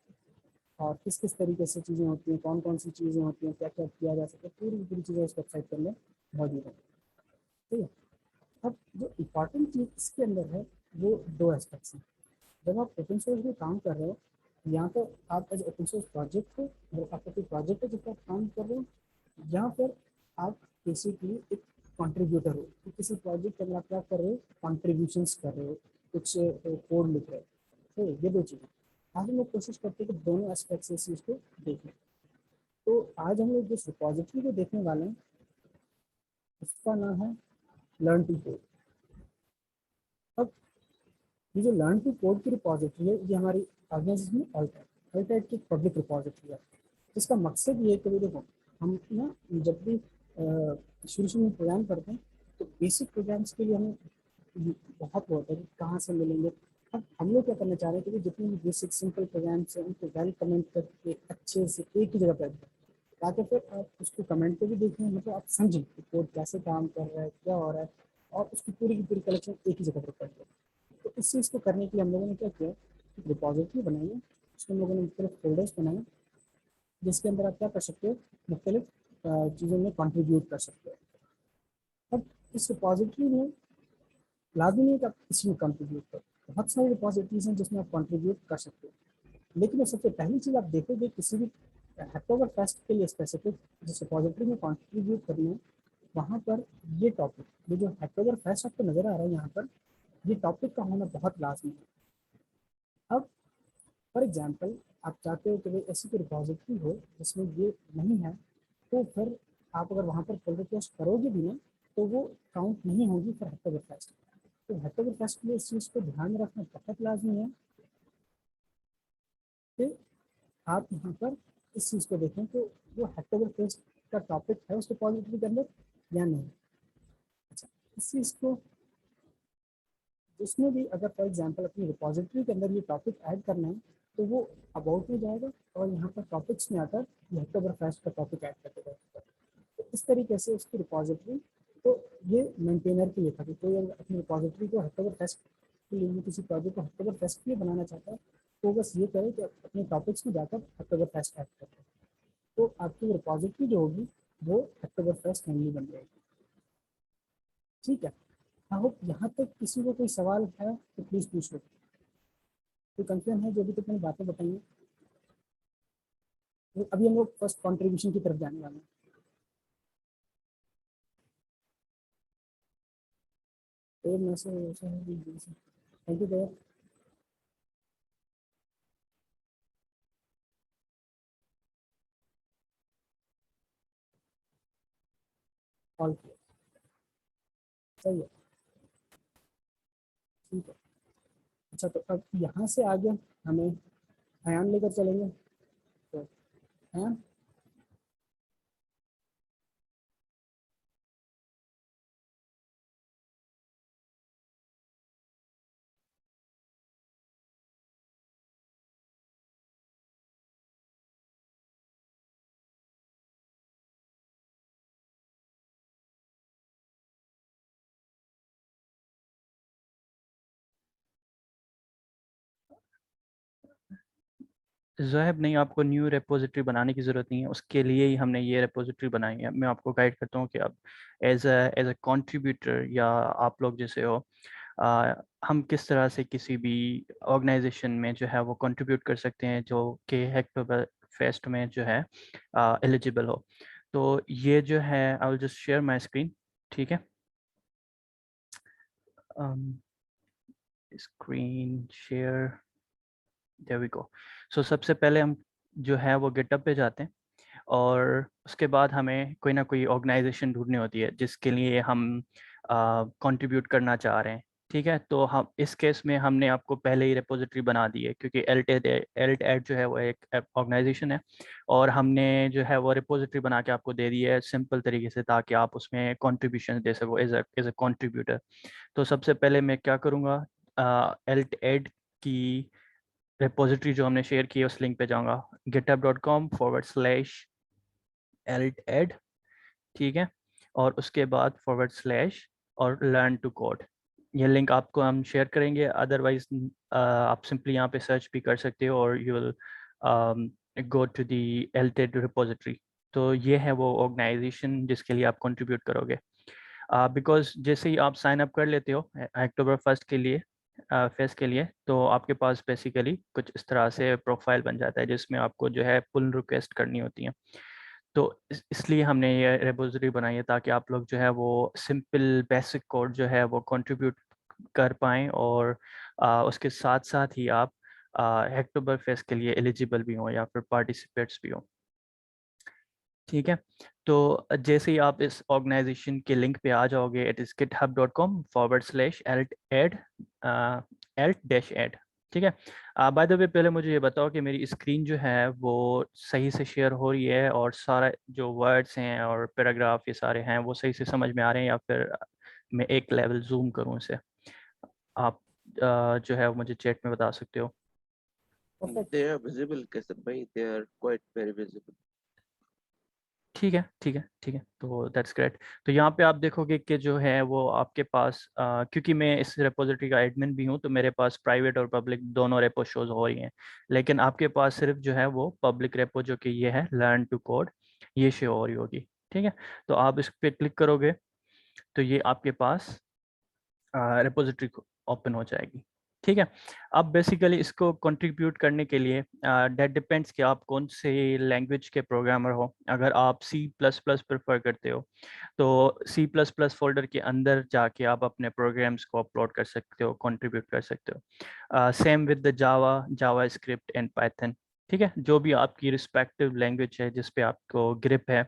और किस किस तरीके से चीज़ें होती हैं, कौन कौन सी चीज़ें होती हैं, क्या क्या किया जा सकता है, पूरी की पूरी चीज़ें इस वेबसाइट पर में मौजूद है, ठीक है। अब जो इम्पॉर्टेंट चीज़ इसके अंदर है वो दो एस्पेक्ट्स हैं। जब आप ओपन सोर्स में काम कर रहे हो, या तो आप एज ओपन सोर्स प्रोजेक्ट हो, अगर आपका कोई प्रोजेक्ट है जिस पर आप काम कर रहे हो, या फिर आप बेसिकली एक कंट्रीब्यूटर हो, तो किसी प्रोजेक्ट के अंदर आप क्या कर रहे हो, कॉन्ट्रीब्यूशंस कर रहे हो, कुछ कोड लिख रहे हो। तो ये दो चीज़ें आज हम लोग कोशिश करते हैं कि दोनों एस्पेक्ट से इस चीज़ को देखें। तो आज हम लोग जिस रिपोजिटरी को देखने वाले हैं उसका नाम है लर्न टू कोड। अब ये जो लर्न टू कोड की रिपोजिटरी है ये हमारी ऑर्गेनाइजेशन में अल्टाइड की पब्लिक रिपोजिटरी है, जिसका मकसद ये है कि देखो हम ना जब भी शुरू शुरू में प्रोग्राम करते हैं तो बेसिक प्रोग्राम्स के लिए हमें बहुत वो होता है कि कहाँ से मिलेंगे। अब हम लोग क्या करना चाह रहे हैं कि जितने भी बेसिक सिंपल प्रोग्राम्स हैं उनको वेल कमेंट करके अच्छे से एक ही जगह पर, ताकि फिर आप उसको कमेंट पे भी देखें, मतलब आप समझें कि कोड कैसे काम कर रहा है, क्या हो रहा है, और उसकी पूरी की पूरी कलेक्शन एक ही जगह पर कर दो। तो इस चीज़ को करने के लिए हम लोगों ने क्या किया, एक रिपोजिटरी बनाई है, उसमें हम लोगों ने मुख्तलिफ फोल्डर्स बनाए जिसके अंदर आप क्या कर सकते हो, मुख्तलिफ चीज़ों में कंट्रीब्यूट कर सकते हो। अब इस रिपोजिटरी में लाजमी नहीं है कि आप किसी में कंट्रीब्यूट करो, बहुत सारी रिपोजिटरीज हैं जिसमें आप कंट्रीब्यूट कर सकते हो, लेकिन सबसे पहली चीज़ आप देखोगे किसी भी हैकोवर फेस्ट के लिए स्पेसिफिक जिस रिपोजिटरी में कंट्रीब्यूट करना है, वहाँ पर ये टॉपिक, ये जो हैकोवर फेस्ट आपको नज़र आ रहा है यहाँ पर, ये टॉपिक का होना बहुत लाजमी है। अब फॉर एग्जांपल आप चाहते हो कि भाई ऐसी कोई रिपोजिटरी हो जिसमें ये नहीं है, तो फिर आप अगर वहाँ पर पुल रिक्वेस्ट करोगे भी ना तो वो काउंट नहीं होगी फॉर हैकोवर फेस्ट। तो हैकोवर फेस्ट के लिए इस चीज़ को ध्यान में रखना बहुत लाजमी है कि आप यहाँ पर इस चीज़ को देखें तो वो हैकोवर फेस्ट का टॉपिक है उस रिपोजिटरी के अंदर या नहीं। अच्छा, इस चीज़ को जिसमें भी अगर फॉर एग्जांपल अपनी रिपोजिटरी के अंदर ये टॉपिक ऐड करना है तो वो अबाउट में जाएगा और यहाँ पर टॉपिक्स में आकर हैकोवर फेस्ट का टॉपिक ऐड कर देगा। तो इस तरीके से उसकी रिपोजिटरी, तो ये मेंटेनर के लिए था कि कोई अगर अपनी रिपोजिटरी को हैकोवर फेस्ट के लिए, किसी प्रोजेक्ट को हैकोवर फेस्ट के लिए बनाना चाहता है तो बस ये करे कि अपने टॉपिक्स में जाकर हैकोवर फेस्ट ऐड करें, तो आपकी रिपोजिटरी जो होगी वो हैकोवर फेस्ट फ्रेंडली बन जाएगी, ठीक है। आई होप यहाँ तक किसी को कोई सवाल है तो प्लीज़ पूछ लो, कोई कंसर्न है जो भी तक मैंने बातें बताई हैं। तो अभी हम लोग फर्स्ट कॉन्ट्रीब्यूशन की तरफ जाने वाले हैं। तो मैसेज थैंक यू भैया। कॉल किया, सही है, ठीक है। अच्छा तो अब यहाँ से आगे हमें अयान लेकर चलेंगे, तो अयान ज़ोहैब नहीं, आपको न्यू रेपोजिटरी बनाने की ज़रूरत नहीं है, उसके लिए ही हमने ये रेपोजिटरी बनाई है। मैं आपको गाइड करता हूँ कि आप एज अ कंट्रीब्यूटर या आप लोग जैसे हो, हम किस तरह से किसी भी ऑर्गेनाइजेशन में जो है वो कंट्रीब्यूट कर सकते हैं जो कि हैकटोबर फेस्ट में जो है एलिजिबल हो। तो ये जो है, I will just share my screen, ठीक है। Screen share, there we go. So सबसे पहले हम जो है वो गिटहब पे जाते हैं और उसके बाद हमें कोई ना कोई ऑर्गेनाइजेशन ढूंढनी होती है जिसके लिए हम कंट्रीब्यूट करना चाह रहे हैं, ठीक है। तो हम इस केस में हमने आपको पहले ही रिपोजिटरी बना दी है क्योंकि एल्ट जो है वो एक ऑर्गेनाइजेशन है और हमने जो है वो रिपोजिटरी बना के आपको दे दी है सिंपल तरीके से, ताकि आप उसमें कॉन्ट्रीब्यूशन दे सको एज ए कंट्रीब्यूटर। तो सबसे पहले मैं क्या करूँगा, एल्ट एड की रिपोजिटरी जो हमने शेयर की है उस लिंक पे जाऊँगा, github.com/alt-add, ठीक है। और उसके बाद /, और लर्न टू कोड, ये लिंक आपको हम शेयर करेंगे। अदरवाइज आप सिंपली यहाँ पे सर्च भी कर सकते हो और you will go to the allotted repository. तो ये है वो ऑर्गेनाइजेशन जिसके लिए आप कंट्रीब्यूट करोगे। बिकॉज जैसे ही आप साइन अप कर लेते हो अक्टूबर 1 के लिए, फेस के लिए, तो आपके पास बेसिकली कुछ इस तरह से प्रोफाइल बन जाता है जिसमें आपको जो है पुल रिक्वेस्ट करनी होती है। तो इसलिए हमने ये रेपोजिटरी बनाई है ताकि आप लोग जो है वो सिंपल बेसिक कोड जो है वो कंट्रीब्यूट कर पाएँ और उसके साथ साथ ही आप अक्टूबर फेस्ट के लिए एलिजिबल भी हों या फिर पार्टिसिपेट्स भी हों, ठीक है। तो जैसे ही आप इस ऑर्गेनाइजेशन के लिंक पे आ जाओगे, इट इज़ github.com/alt-add, ठीक है। बाय द वे पहले मुझे ये बताओ कि मेरी स्क्रीन जो है वो सही से शेयर हो रही है और सारा जो वर्ड्स हैं और पैराग्राफ ये सारे हैं वो सही से समझ में आ रहे हैं, या फिर मैं एक लेवल जूम करूँ इसे? आप जो है वो मुझे चैट में बता सकते हो। Perfect. They are visible, Kesar bhai. They are quite very visible. ठीक है, ठीक है, ठीक है, तो दैट्स ग्रेट। तो यहाँ पे आप देखोगे कि जो है वो आपके पास क्योंकि मैं इस रेपोजिटरी का एडमिन भी हूँ तो मेरे पास प्राइवेट और पब्लिक दोनों रेपो शोज हो रही हैं, लेकिन आपके पास सिर्फ जो है वो पब्लिक रेपो जो कि ये है लर्न टू कोड, ये शो हो रही होगी, ठीक है। तो आप इस पर क्लिक करोगे तो ये आपके पास रिपोजिटरी ओपन हो जाएगी, ठीक है। अब बेसिकली इसको कंट्रीब्यूट करने के लिए दैट डिपेंड्स कि आप कौन से लैंग्वेज के प्रोग्रामर हो। अगर आप C++ प्रेफर करते हो तो C++ फोल्डर के अंदर जाके आप अपने प्रोग्राम्स को अपलोड कर सकते हो, कंट्रीब्यूट कर सकते हो। Same with the Java script and Python, ठीक है। जो भी आपकी रिस्पेक्टिव लैंग्वेज है जिस पे आपको ग्रिप है,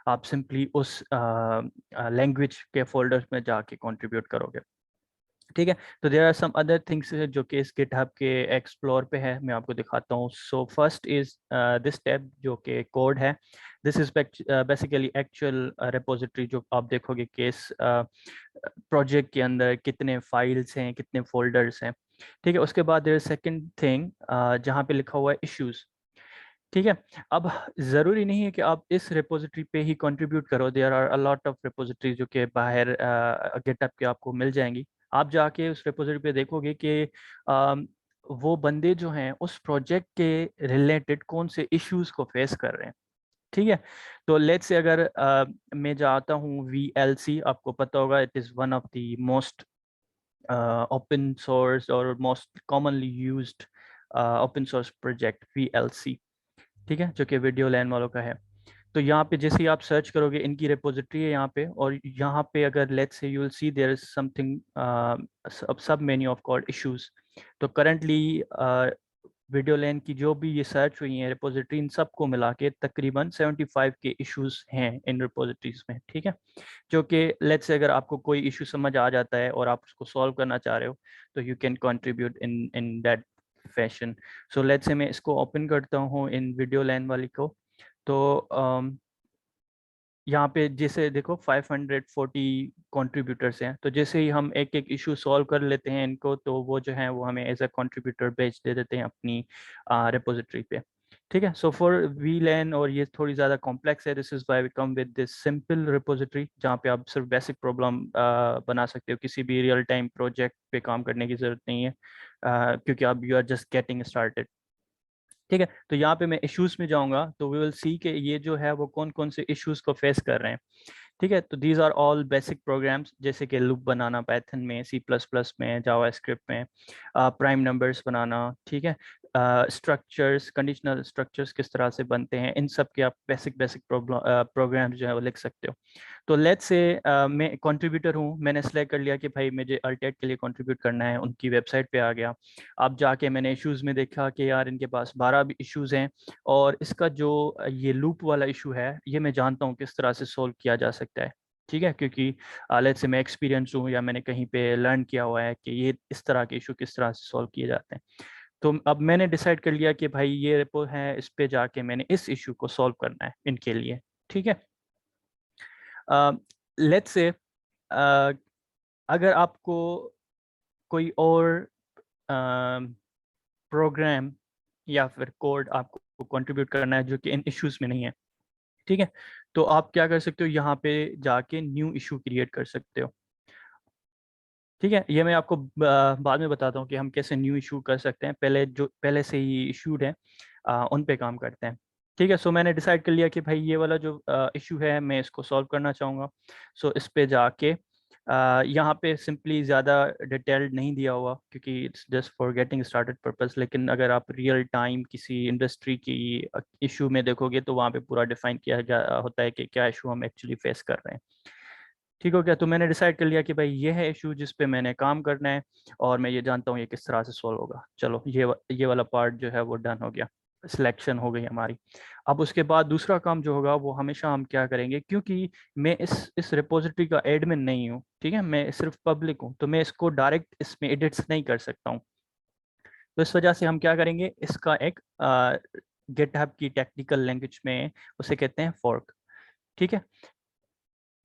आप सिंपली उस लैंग्वेज के फोल्डर्स में जाके कंट्रीब्यूट करोगे, ठीक है। तो there are some other things जो कि इस गिटहब के एक्सप्लोर पे है, मैं आपको दिखाता हूँ। So first is this tab जो कि कोड है। This is basically actual repository जो आप देखोगे कि इस प्रोजेक्ट के अंदर कितने फाइल्स हैं, कितने फोल्डर्स हैं, ठीक है। उसके बाद देयर सेकंड थिंग जहाँ पे लिखा हुआ है इश्यूज, ठीक है। अब ज़रूरी नहीं है कि आप इस रिपोजिटरी पे ही कंट्रीब्यूट करो, there are a lot of repository जो कि बाहर गिटहब के आपको मिल जाएंगी। आप जाके उस रिपोजिटरी पे देखोगे कि वो बंदे जो हैं उस प्रोजेक्ट के रिलेटेड कौन से इश्यूज को फेस कर रहे हैं, ठीक है। तो लेट्स से अगर मैं जाता हूँ VLC, आपको पता होगा it is one of the most open source और most commonly used open source project VLC, ठीक है, जो कि वीडियो लैन वालों का है। तो यहाँ पे जैसे ही आप सर्च करोगे इनकी रिपोजिटरी है यहाँ पे, और यहाँ पे अगर let's say you will see there is something sub menu of called issues. तो करंटली वीडियो लैन की जो भी ये सर्च हुई है रिपोजिटरी, इन सबको मिला के तकरीबन 75 के इश्यूज हैं इन रिपोजिटरीज में, ठीक है। जो कि लेट्स से अगर आपको कोई इशू समझ आ जाता है और आप उसको सॉल्व करना चाह रहे हो तो you can contribute in in that fashion. So let's say मैं इसको ओपन करता हूँ इन वीडियो लैन वाली को। तो यहाँ पे जैसे देखो 540 कंट्रीब्यूटर्स हैं, तो जैसे ही हम एक एक इशू सॉल्व कर लेते हैं इनको, तो वो जो है वो हमें एज अ कंट्रीब्यूटर भेज दे देते हैं अपनी रिपोजिटरी पे, ठीक है। सो फॉर VLAN, और ये थोड़ी ज़्यादा कॉम्प्लेक्स है, this is why we come with this simple repository जहाँ पे आप सिर्फ बेसिक प्रॉब्लम बना सकते हो, किसी भी रियल टाइम प्रोजेक्ट पे काम करने की ज़रूरत नहीं है, क्योंकि आप you are just getting started, ठीक है, तो यहाँ पे मैं इश्यूज में जाऊंगा तो वी विल सी कि ये जो है वो कौन कौन से इश्यूज को फेस कर रहे हैं। ठीक है, तो these are all basic programs, जैसे कि लूप बनाना पाइथन में, सी प्लस प्लस में, जावास्क्रिप्ट में, प्राइम नंबर्स बनाना। ठीक है, स्ट्रक्चर्स, कंडीशनल स्ट्रक्चर्स किस तरह से बनते हैं, इन सब के आप बेसिक बेसिक प्रोग्राम्स जो है वो लिख सकते हो। तो लेट्स से मैं कंट्रीब्यूटर हूँ, मैंने सेलेक्ट कर लिया कि भाई मुझे अल्टेट के लिए कंट्रीब्यूट करना है, उनकी वेबसाइट पे आ गया। अब जाके मैंने इश्यूज में देखा कि यार इनके पास 12 भी इश्यूज हैं, और इसका जो ये लूप वाला इशू है ये मैं जानता हूँ किस तरह से सोल्व किया जा सकता है। ठीक है, क्योंकि लेट्स से मैं एक्सपीरियंस हूँ या मैंने कहीं पे लर्न किया हुआ है कि ये इस तरह के इशू किस तरह से सॉल्व किए जाते हैं। तो अब मैंने डिसाइड कर लिया कि भाई ये रेपो है, इस पे जाके मैंने इस इशू को सॉल्व करना है इनके लिए। ठीक है, लेट्स से अगर आपको कोई और प्रोग्राम या फिर कोड आपको कंट्रीब्यूट करना है जो कि इन इश्यूज में नहीं है, ठीक है, तो आप क्या कर सकते हो, यहाँ पे जाके न्यू इशू क्रिएट कर सकते हो। ठीक है, ये मैं आपको बाद में बताता हूँ कि हम कैसे न्यू इशू कर सकते हैं। पहले जो पहले से ही इशूड है उन पे काम करते हैं। ठीक है, सो मैंने डिसाइड कर लिया कि भाई ये वाला जो इशू है मैं इसको सॉल्व करना चाहूँगा। सो इस पे जाके यहाँ पे सिंपली ज़्यादा डिटेल्ड नहीं दिया हुआ क्योंकि it's just for getting started purpose, लेकिन अगर आप रियल टाइम किसी इंडस्ट्री की इशू में देखोगे तो वहाँ पे पूरा डिफाइन किया गया होता है कि क्या इशू हम एक्चुअली फेस कर रहे हैं। ठीक हो गया, तो मैंने डिसाइड कर लिया कि भाई ये है इशू जिस पे मैंने काम करना है और मैं ये जानता हूँ ये किस तरह से सॉल्व होगा। चलो ये वाला पार्ट जो है वो डन हो गया, सिलेक्शन हो गई हमारी। अब उसके बाद दूसरा काम जो होगा वो हमेशा हम क्या करेंगे, क्योंकि मैं इस रिपोजिटरी का एडमिन नहीं हूँ, ठीक है, मैं सिर्फ पब्लिक हूँ, तो मैं इसको डायरेक्ट इसमें एडिट्स नहीं कर सकता हूँ। तो इस वजह से हम क्या करेंगे, इसका एक गिटहब की टेक्निकल लैंग्वेज में उसे कहते हैं फोर्क। ठीक है,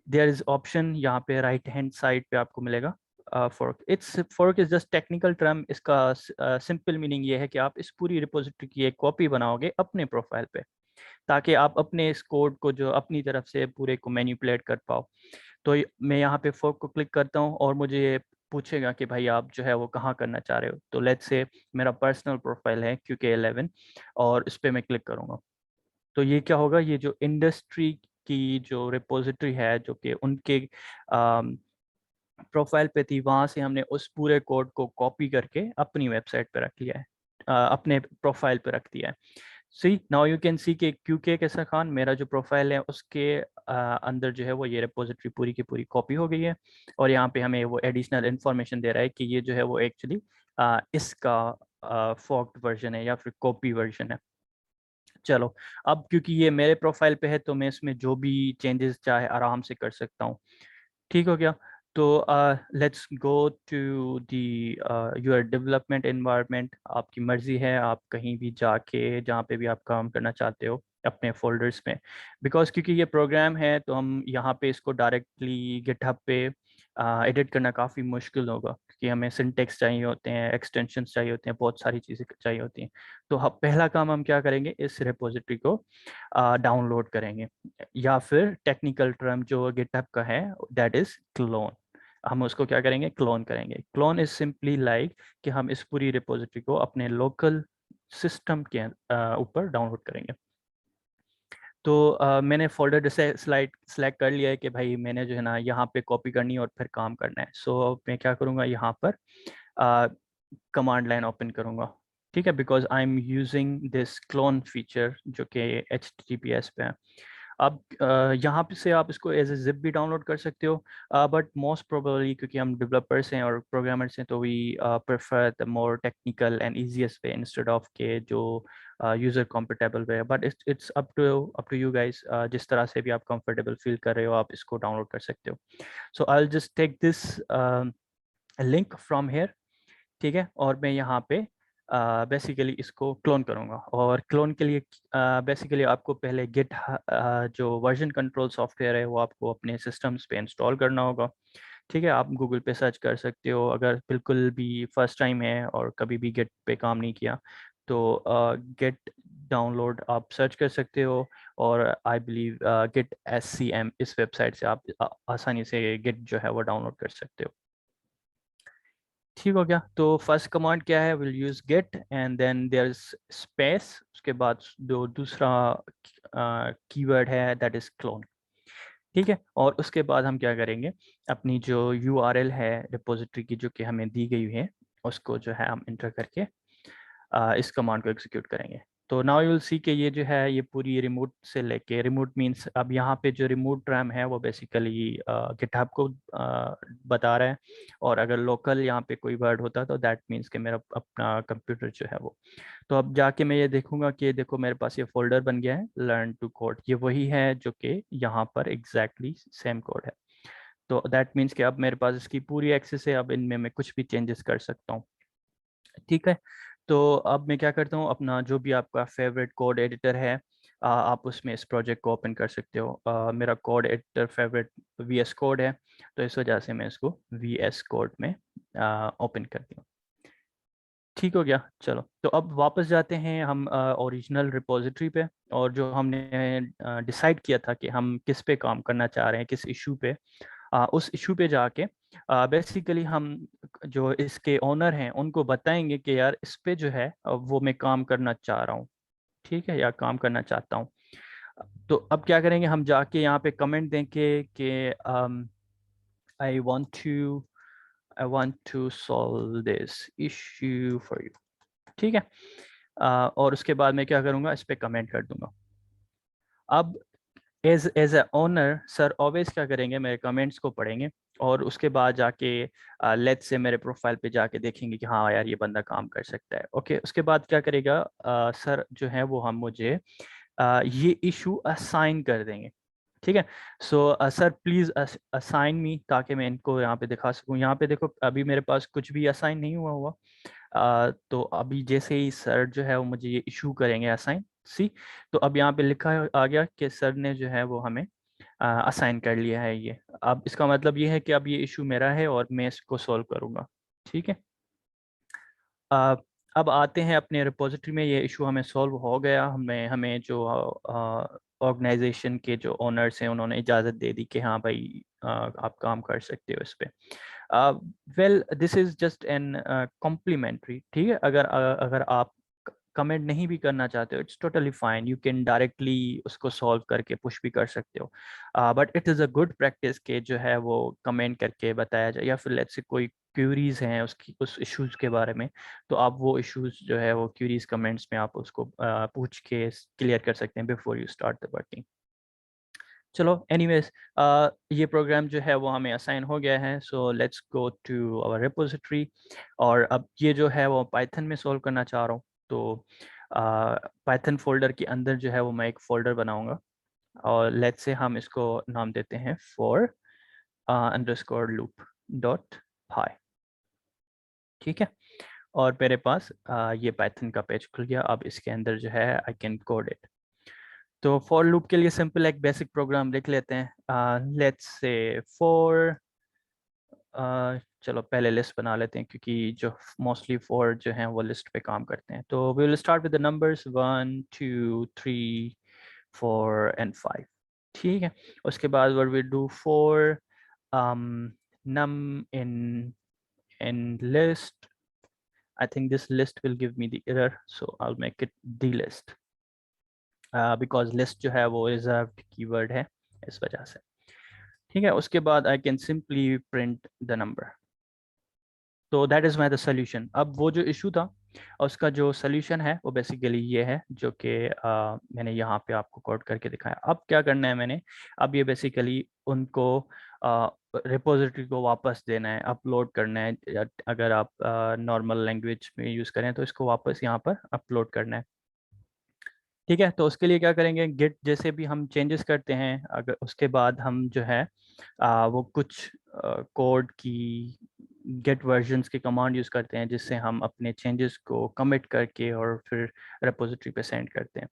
देयर इज ऑप्शन यहाँ पे राइट हैंड साइड पे आपको मिलेगा fork. It's fork is just technical term, इसका सिंपल मीनिंग ये है कि आप इस पूरी रिपोजिटरी की एक कॉपी बनाओगे अपने प्रोफाइल पे, ताकि आप अपने इस कोड को जो अपनी तरफ से पूरे को मैनिपुलेट कर पाओ। तो मैं यहाँ पे फोर्क को क्लिक करता हूँ और मुझे ये पूछेगा कि भाई आप जो है वो कहाँ करना चाह रहे हो। तो लेट्स से मेरा पर्सनल प्रोफाइल है QK11 और इस पर मैं क्लिक करूँगा। तो ये क्या होगा, ये जो इंडस्ट्री की जो रिपोजिटरी है जो कि उनके प्रोफाइल पे थी, वहां से हमने उस पूरे कोड को कॉपी करके अपनी वेबसाइट पे रख लिया है, अपने प्रोफाइल पे रख दिया है। सी नाउ यू कैन सी कि QK कैसा खान मेरा जो प्रोफाइल है उसके अंदर जो है वो ये रिपोजिटरी पूरी की पूरी कॉपी हो गई है, और यहाँ पे हमें वो एडिशनल इंफॉर्मेशन दे रहा है कि ये जो है वो एक्चुअली इसका फोर्क्ड वर्जन है या फिर कॉपी वर्जन है। चलो, अब क्योंकि ये मेरे प्रोफाइल पे है तो मैं इसमें जो भी चेंजेस चाहे आराम से कर सकता हूँ। ठीक हो गया, तो let's go to the your development environment. आपकी मर्जी है, आप कहीं भी जाके जहाँ पे भी आप काम करना चाहते हो अपने फोल्डर्स में, बिकॉज क्योंकि ये प्रोग्राम है तो हम यहाँ पे इसको डायरेक्टली गिटहब पे एडिट करना काफ़ी मुश्किल होगा, क्योंकि हमें सिंटेक्स चाहिए होते हैं, एक्सटेंशंस चाहिए होते हैं, बहुत सारी चीज़ें चाहिए होती हैं। तो पहला काम हम क्या करेंगे, इस रिपोजिटरी को डाउनलोड करेंगे, या फिर टेक्निकल टर्म जो गिटहब का है दैट इज क्लोन। हम उसको क्या करेंगे, क्लोन करेंगे। क्लोन इज सिंपली लाइक कि हम इस पूरी रिपोजिटरी को अपने लोकल सिस्टम के ऊपर डाउनलोड करेंगे। तो मैंने फोल्डर से सेलेक्ट कर लिया है कि भाई मैंने जो है ना यहाँ पे कॉपी करनी है और फिर काम करना है। सो मैं क्या करूँगा, यहाँ पर कमांड लाइन ओपन करूँगा। ठीक है, because I am using this clone feature जो कि HTTPS पे है। अब यहाँ पे से आप इसको एज ए जिप भी डाउनलोड कर सकते हो, बट मोस्ट प्रोबेबली क्योंकि हम डेवलपर्स हैं और प्रोग्रामर्स हैं तो we prefer the more technical and easiest way instead of के जो user comfortable way. But it's up to you guys, जिस तरह से भी आप कंफर्टेबल फील कर रहे हो आप इसको डाउनलोड कर सकते हो। So I will just take this link from here. ठीक है, और मैं यहाँ पे बेसिकली इसको क्लोन करूँगा, और क्लोन के लिए बेसिकली आपको पहले गिट जो वर्जन कंट्रोल सॉफ्टवेयर है वो आपको अपने सिस्टम्स पे इंस्टॉल करना होगा। ठीक है, आप गूगल पे सर्च कर सकते हो, अगर बिल्कुल भी फर्स्ट टाइम है और कभी भी गिट पे काम नहीं किया तो गिट डाउनलोड आप सर्च कर सकते हो, और आई बिलीव गिट SCM इस वेबसाइट से आप आसानी से गिट जो है वो डाउनलोड कर सकते हो। ठीक हो गया। तो फर्स्ट कमांड क्या है, will use git and then there is space, उसके बाद दूसरा कीवर्ड है दैट इज क्लोन। ठीक है, और उसके बाद हम क्या करेंगे, अपनी जो यूआरएल है रिपोजिटरी की जो कि हमें दी गई है उसको जो है हम इंटर करके इस कमांड को एग्जीक्यूट करेंगे। तो नाउ यू विल सी कि ये जो है ये पूरी रिमोट से लेके, रिमोट मींस अब यहाँ पे जो रिमोट रैम है वो बेसिकली गिटहब को बता रहा है, और अगर लोकल यहाँ पे कोई वर्ड होता तो दैट मींस कि मेरा अपना कंप्यूटर जो है वो। तो अब जाके मैं ये देखूंगा कि देखो मेरे पास ये फोल्डर बन गया है लर्न टू कोड, ये वही है जो कि यहाँ पर एग्जैक्टली सेम कोड है। तो दैट मीन्स कि अब मेरे पास इसकी पूरी एक्सेस है, अब इनमें मैं कुछ भी चेंजेस कर सकता हूँ। ठीक है, तो अब मैं क्या करता हूँ, अपना जो भी आपका फेवरेट कोड एडिटर है आप उसमें इस प्रोजेक्ट को ओपन कर सकते हो। मेरा code editor favourite VS code है, तो इस वजह से मैं इसको VS कोड में ओपन करती हूँ। ठीक हो गया। चलो, तो अब वापस जाते हैं हम ओरिजिनल रिपोजिटरी पे, और जो हमने डिसाइड किया था कि हम किस पे काम करना चाह रहे हैं, किस इशू पे, उस इशू पे जाके बेसिकली हम जो इसके ओनर हैं उनको बताएंगे कि यार इस पे जो है वो मैं काम करना चाह रहा हूँ, ठीक है, या काम करना चाहता हूँ। तो अब क्या करेंगे, हम जाके यहाँ पे कमेंट देंगे कि I want to solve this issue for you. ठीक है, और उसके बाद मैं क्या करूँगा, इस पे कमेंट कर दूंगा। अब as a owner sir always क्या करेंगे, मेरे कमेंट्स को पढ़ेंगे और उसके बाद जाके लेट्स से मेरे प्रोफाइल पे जाके देखेंगे कि हाँ यार ये बंदा काम कर सकता है। ओके, उसके बाद क्या करेगा सर जो है वो हम मुझे ये इशू असाइन कर देंगे। ठीक है, सो सर प्लीज असाइन मी, ताकि मैं इनको यहाँ पे दिखा सकूँ। यहाँ पे देखो अभी मेरे पास कुछ भी असाइन नहीं हुआ। तो अभी जैसे ही सर जो है वो मुझे ये इशू करेंगे असाइन सी, तो अब यहाँ पे लिखा आ गया कि सर ने जो है वो हमें असाइन कर लिया है ये। अब इसका मतलब ये है कि अब ये इशू मेरा है और मैं इसको सॉल्व करूँगा। ठीक है, अ, अब आते हैं अपने रिपोजिटरी में, ये इशू हमें सॉल्व हो गया। हमें हमें जो ऑर्गेनाइजेशन के जो ओनर्स हैं उन्होंने इजाज़त दे दी कि हाँ भाई आप काम कर सकते हो इस पे। Well this is just an complimentary. ठीक है, अगर आप कमेंट नहीं भी करना चाहते हो it's totally fine, you can directly उसको सॉल्व करके पुश भी कर सकते हो। But it is a good practice के जो है वो कमेंट करके बताया जाए, या फिर लेट्स से कोई क्यूरीज हैं उसकी उस इश्यूज के बारे में, तो आप वो इश्यूज जो है वो क्यूरीज कमेंट्स में आप उसको पूछ के क्लियर कर सकते हैं before you start the working. चलो एनीवेज, ये प्रोग्राम जो है वो हमें असाइन हो गया है, so let's go to our repository. और अब ये जो है वो पाइथन में सॉल्व करना चाह रहा हूँ, तो पाइथन फोल्डर के अंदर जो है वो मैं एक फोल्डर बनाऊंगा, और लेट्स से हम इसको नाम देते हैं फॉर अंडरस्कोर लूप डॉट पाई। ठीक है, और मेरे पास ये पाइथन का पेज खुल गया। अब इसके अंदर जो है आई कैन कोड इट। तो फॉर लूप के लिए सिंपल एक बेसिक प्रोग्राम लिख लेते हैं। लेट्स से फॉर, चलो पहले लिस्ट बना लेते हैं क्योंकि जो मोस्टली फॉर जो हैं वो लिस्ट पे काम करते हैं। तो we will start with the numbers 1 2 3 4 and 5। ठीक है, उसके बाद what we do for num in list. I think this list will give me the error, so I'll make it the list because list जो है वो reserved keyword है इस वजह से। ठीक है, उसके बाद I can simply print the number. तो that is my the solution. अब वो जो इशू था उसका जो सोल्यूशन है वो बेसिकली ये है जो कि मैंने यहाँ पे आपको कोड करके दिखाया। अब क्या करना है मैंने, अब ये बेसिकली उनको रिपोजिटरी को वापस देना है, अपलोड करना है। अगर आप नॉर्मल लैंग्वेज में यूज़ करें तो इसको वापस यहाँ पर अपलोड करना है। ठीक है, तो उसके लिए क्या करेंगे, गिट जैसे भी हम चेंजेस करते हैं अगर उसके बाद हम जो है वो कुछ कोड की गेट वर्जन्स की कमांड यूज़ करते हैं जिससे हम अपने चेंजेस को कमिट करके और फिर रिपोजिटरी पे सेंड करते हैं।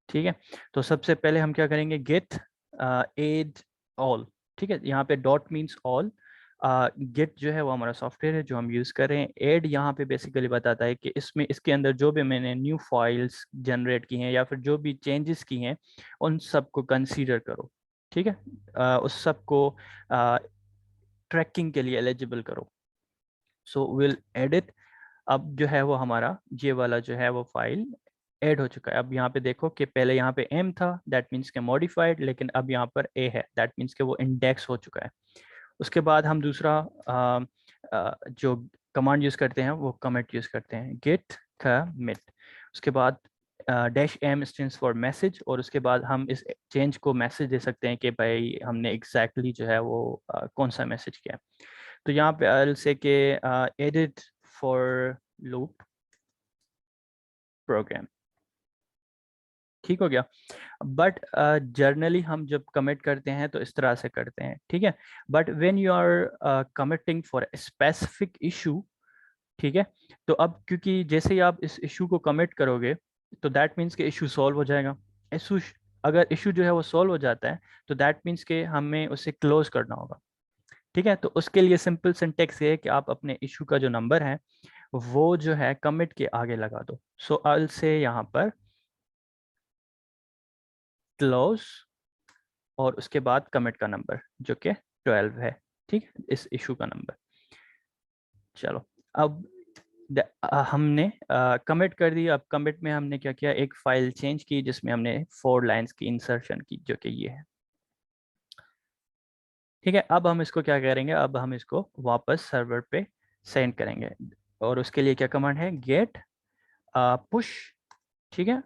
ठीक है, तो सबसे पहले हम क्या करेंगे, गेट एड ऑल। ठीक है, यहाँ पे डॉट मीन्स ऑल। गेट जो है वो हमारा सॉफ्टवेयर है जो हम यूज़ कर रहे हैं। एड यहाँ पे बेसिकली बताता है कि इसमें इसके अंदर जो भी मैंने न्यू फाइल्स जनरेट की हैं या फिर जो भी चेंजेस की हैं उन सबको कंसीडर करो। ठीक है, उस सबको ट्रैकिंग के लिए एलिजिबल करो। So will edit. अब जो है वो हमारा ये वाला जो है वो फाइल ऐड हो चुका है। अब यहाँ पे देखो कि पहले यहाँ पे m था, दैट मीन्स के मॉडिफाइड, लेकिन अब यहाँ पर a है, दैट मीन्स के वो इंडेक्स हो चुका है। उसके बाद हम दूसरा जो कमांड यूज़ करते हैं वो कमिट यूज़ करते हैं, git commit। उसके बाद -m स्टैंड्स फॉर मैसेज, और उसके बाद हम इस चेंज को मैसेज दे सकते हैं कि भाई हमने एग्जैक्टली जो है वो कौन सा मैसेज किया। तो यहाँ पे आई विल से के एडिट फॉर लूप प्रोग्राम, ठीक हो गया। बट जर्नली हम जब कमिट करते हैं तो इस तरह से करते हैं, ठीक है। But when you are committing for specific issue, ठीक है, तो अब क्योंकि जैसे ही आप इस इशू को कमिट करोगे तो दैट मीन्स कि इशू सॉल्व हो जाएगा। इशू अगर इशू जो है वो सॉल्व हो जाता है तो दैट मीन्स कि हमें उसे क्लोज करना होगा, ठीक है। तो उसके लिए सिंपल सिंटेक्स ये है कि आप अपने इशू का जो नंबर है वो जो है कमिट के आगे लगा दो। सो आई विल से यहाँ पर क्लोज और उसके बाद कमिट का नंबर जो कि 12 है, ठीक है, इस इशू का नंबर। चलो अब हमने कमिट कर दिया। अब कमिट में हमने क्या किया, एक फाइल चेंज की जिसमें हमने 4 लाइंस की इंसर्शन की, जो कि ये है, ठीक है। अब हम इसको क्या करेंगे, अब हम इसको वापस सर्वर पे सेंड करेंगे, और उसके लिए क्या कमांड है, गेट पुश, ठीक है,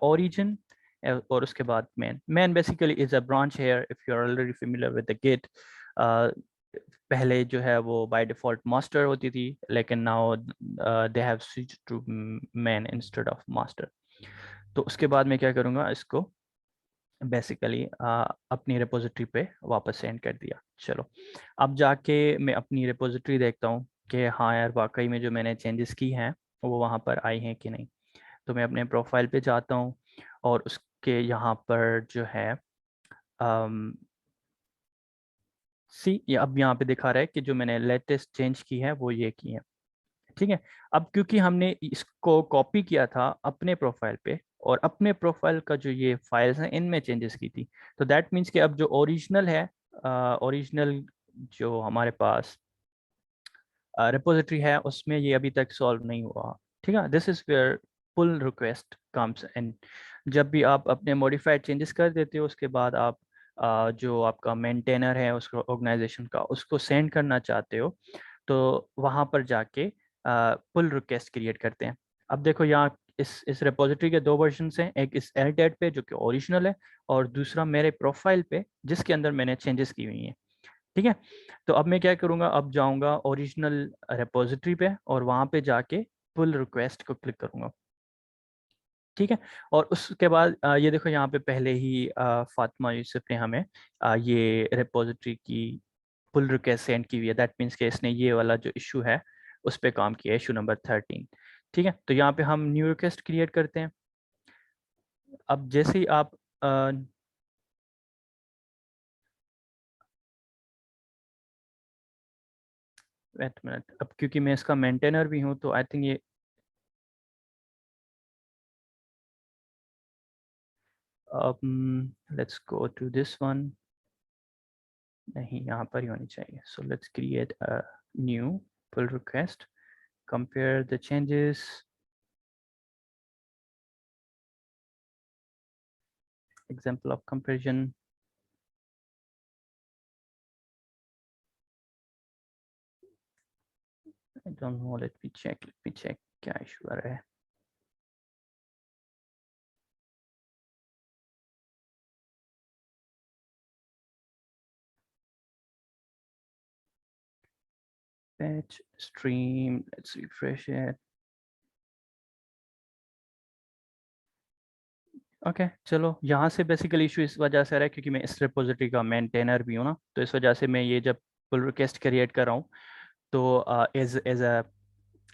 ओरिजिन, और उसके बाद main basically is a branch here if you are already familiar with the git. पहले जो है वो बाय डिफॉल्ट मास्टर होती थी, लेकिन now they have switched to main instead of master. तो उसके बाद मैं क्या करूँगा, इसको बेसिकली अपनी रिपोजिटरी पे वापस सेंड कर दिया। चलो अब जाके मैं अपनी रिपोजिटरी देखता हूँ कि हाँ यार वाकई में जो मैंने चेंजेस की हैं वो वहाँ पर आई हैं कि नहीं। तो मैं अपने प्रोफाइल पे जाता हूँ और उसके यहाँ पर जो है सी, अब यहाँ पे दिखा रहा है कि जो मैंने लेटेस्ट चेंज की है वो ये की है, ठीक है। अब क्योंकि हमने इसको कॉपी किया था अपने प्रोफाइल पे, और अपने प्रोफाइल का जो ये फाइल्स हैं इनमें चेंजेस की थी, तो दैट मीन्स कि अब जो ओरिजिनल है, ओरिजिनल जो हमारे पास रिपोजिटरी है उसमें ये अभी तक सॉल्व नहीं हुआ, ठीक है। This is where pull request comes in. जब भी आप अपने मॉडिफाइड चेंजेस कर देते हो उसके बाद आप जो आपका मेंटेनर है उसको ऑर्गेनाइजेशन का उसको सेंड करना चाहते हो, तो वहाँ पर जाके पुल रिक्वेस्ट क्रिएट करते हैं। अब देखो यहाँ इस रिपोजिटरी के 2 वर्जन हैं, एक इस एल्टेड पे जो कि ओरिजिनल है, और दूसरा मेरे प्रोफाइल पे जिसके अंदर मैंने चेंजेस की हुई हैं, ठीक है। तो अब मैं क्या करूँगा, अब जाऊँगा ओरिजिनल रिपोजिटरी पे और वहाँ पे जाके पुल रिक्वेस्ट को क्लिक करूँगा, ठीक है। और उसके बाद ये देखो यहाँ पे पहले ही फातिमा यूसुफ ने हमें ये रिपोजिटरी की पुल रिक्वेस्ट सेंड की हुई है, दैट मीन्स कि इसने ये वाला जो इशू है उस पर काम किया है, इशू नंबर 13, ठीक है। तो यहाँ पे हम न्यू रिक्वेस्ट क्रिएट करते हैं। अब जैसे ही आप वेट मिनट, अब क्योंकि मैं इसका मेंटेनर भी हूँ तो आई थिंक ये let's go to this one, नहीं यहाँ पर ही होनी चाहिए। So let's create a new pull request, compare the changes, example of comparison, I don't know, let me check क्या issue आ रहा है। Patch stream, let's refresh it। Okay चलो, यहाँ से बेसिकली इशू इस वजह से आ रहा है क्योंकि मैं इस रिपोजिटरी का मेंटेनर भी हूँ ना, तो इस वजह से मैं ये जब पुल रिक्वेस्ट क्रिएट कर रहा हूँ तो एज अ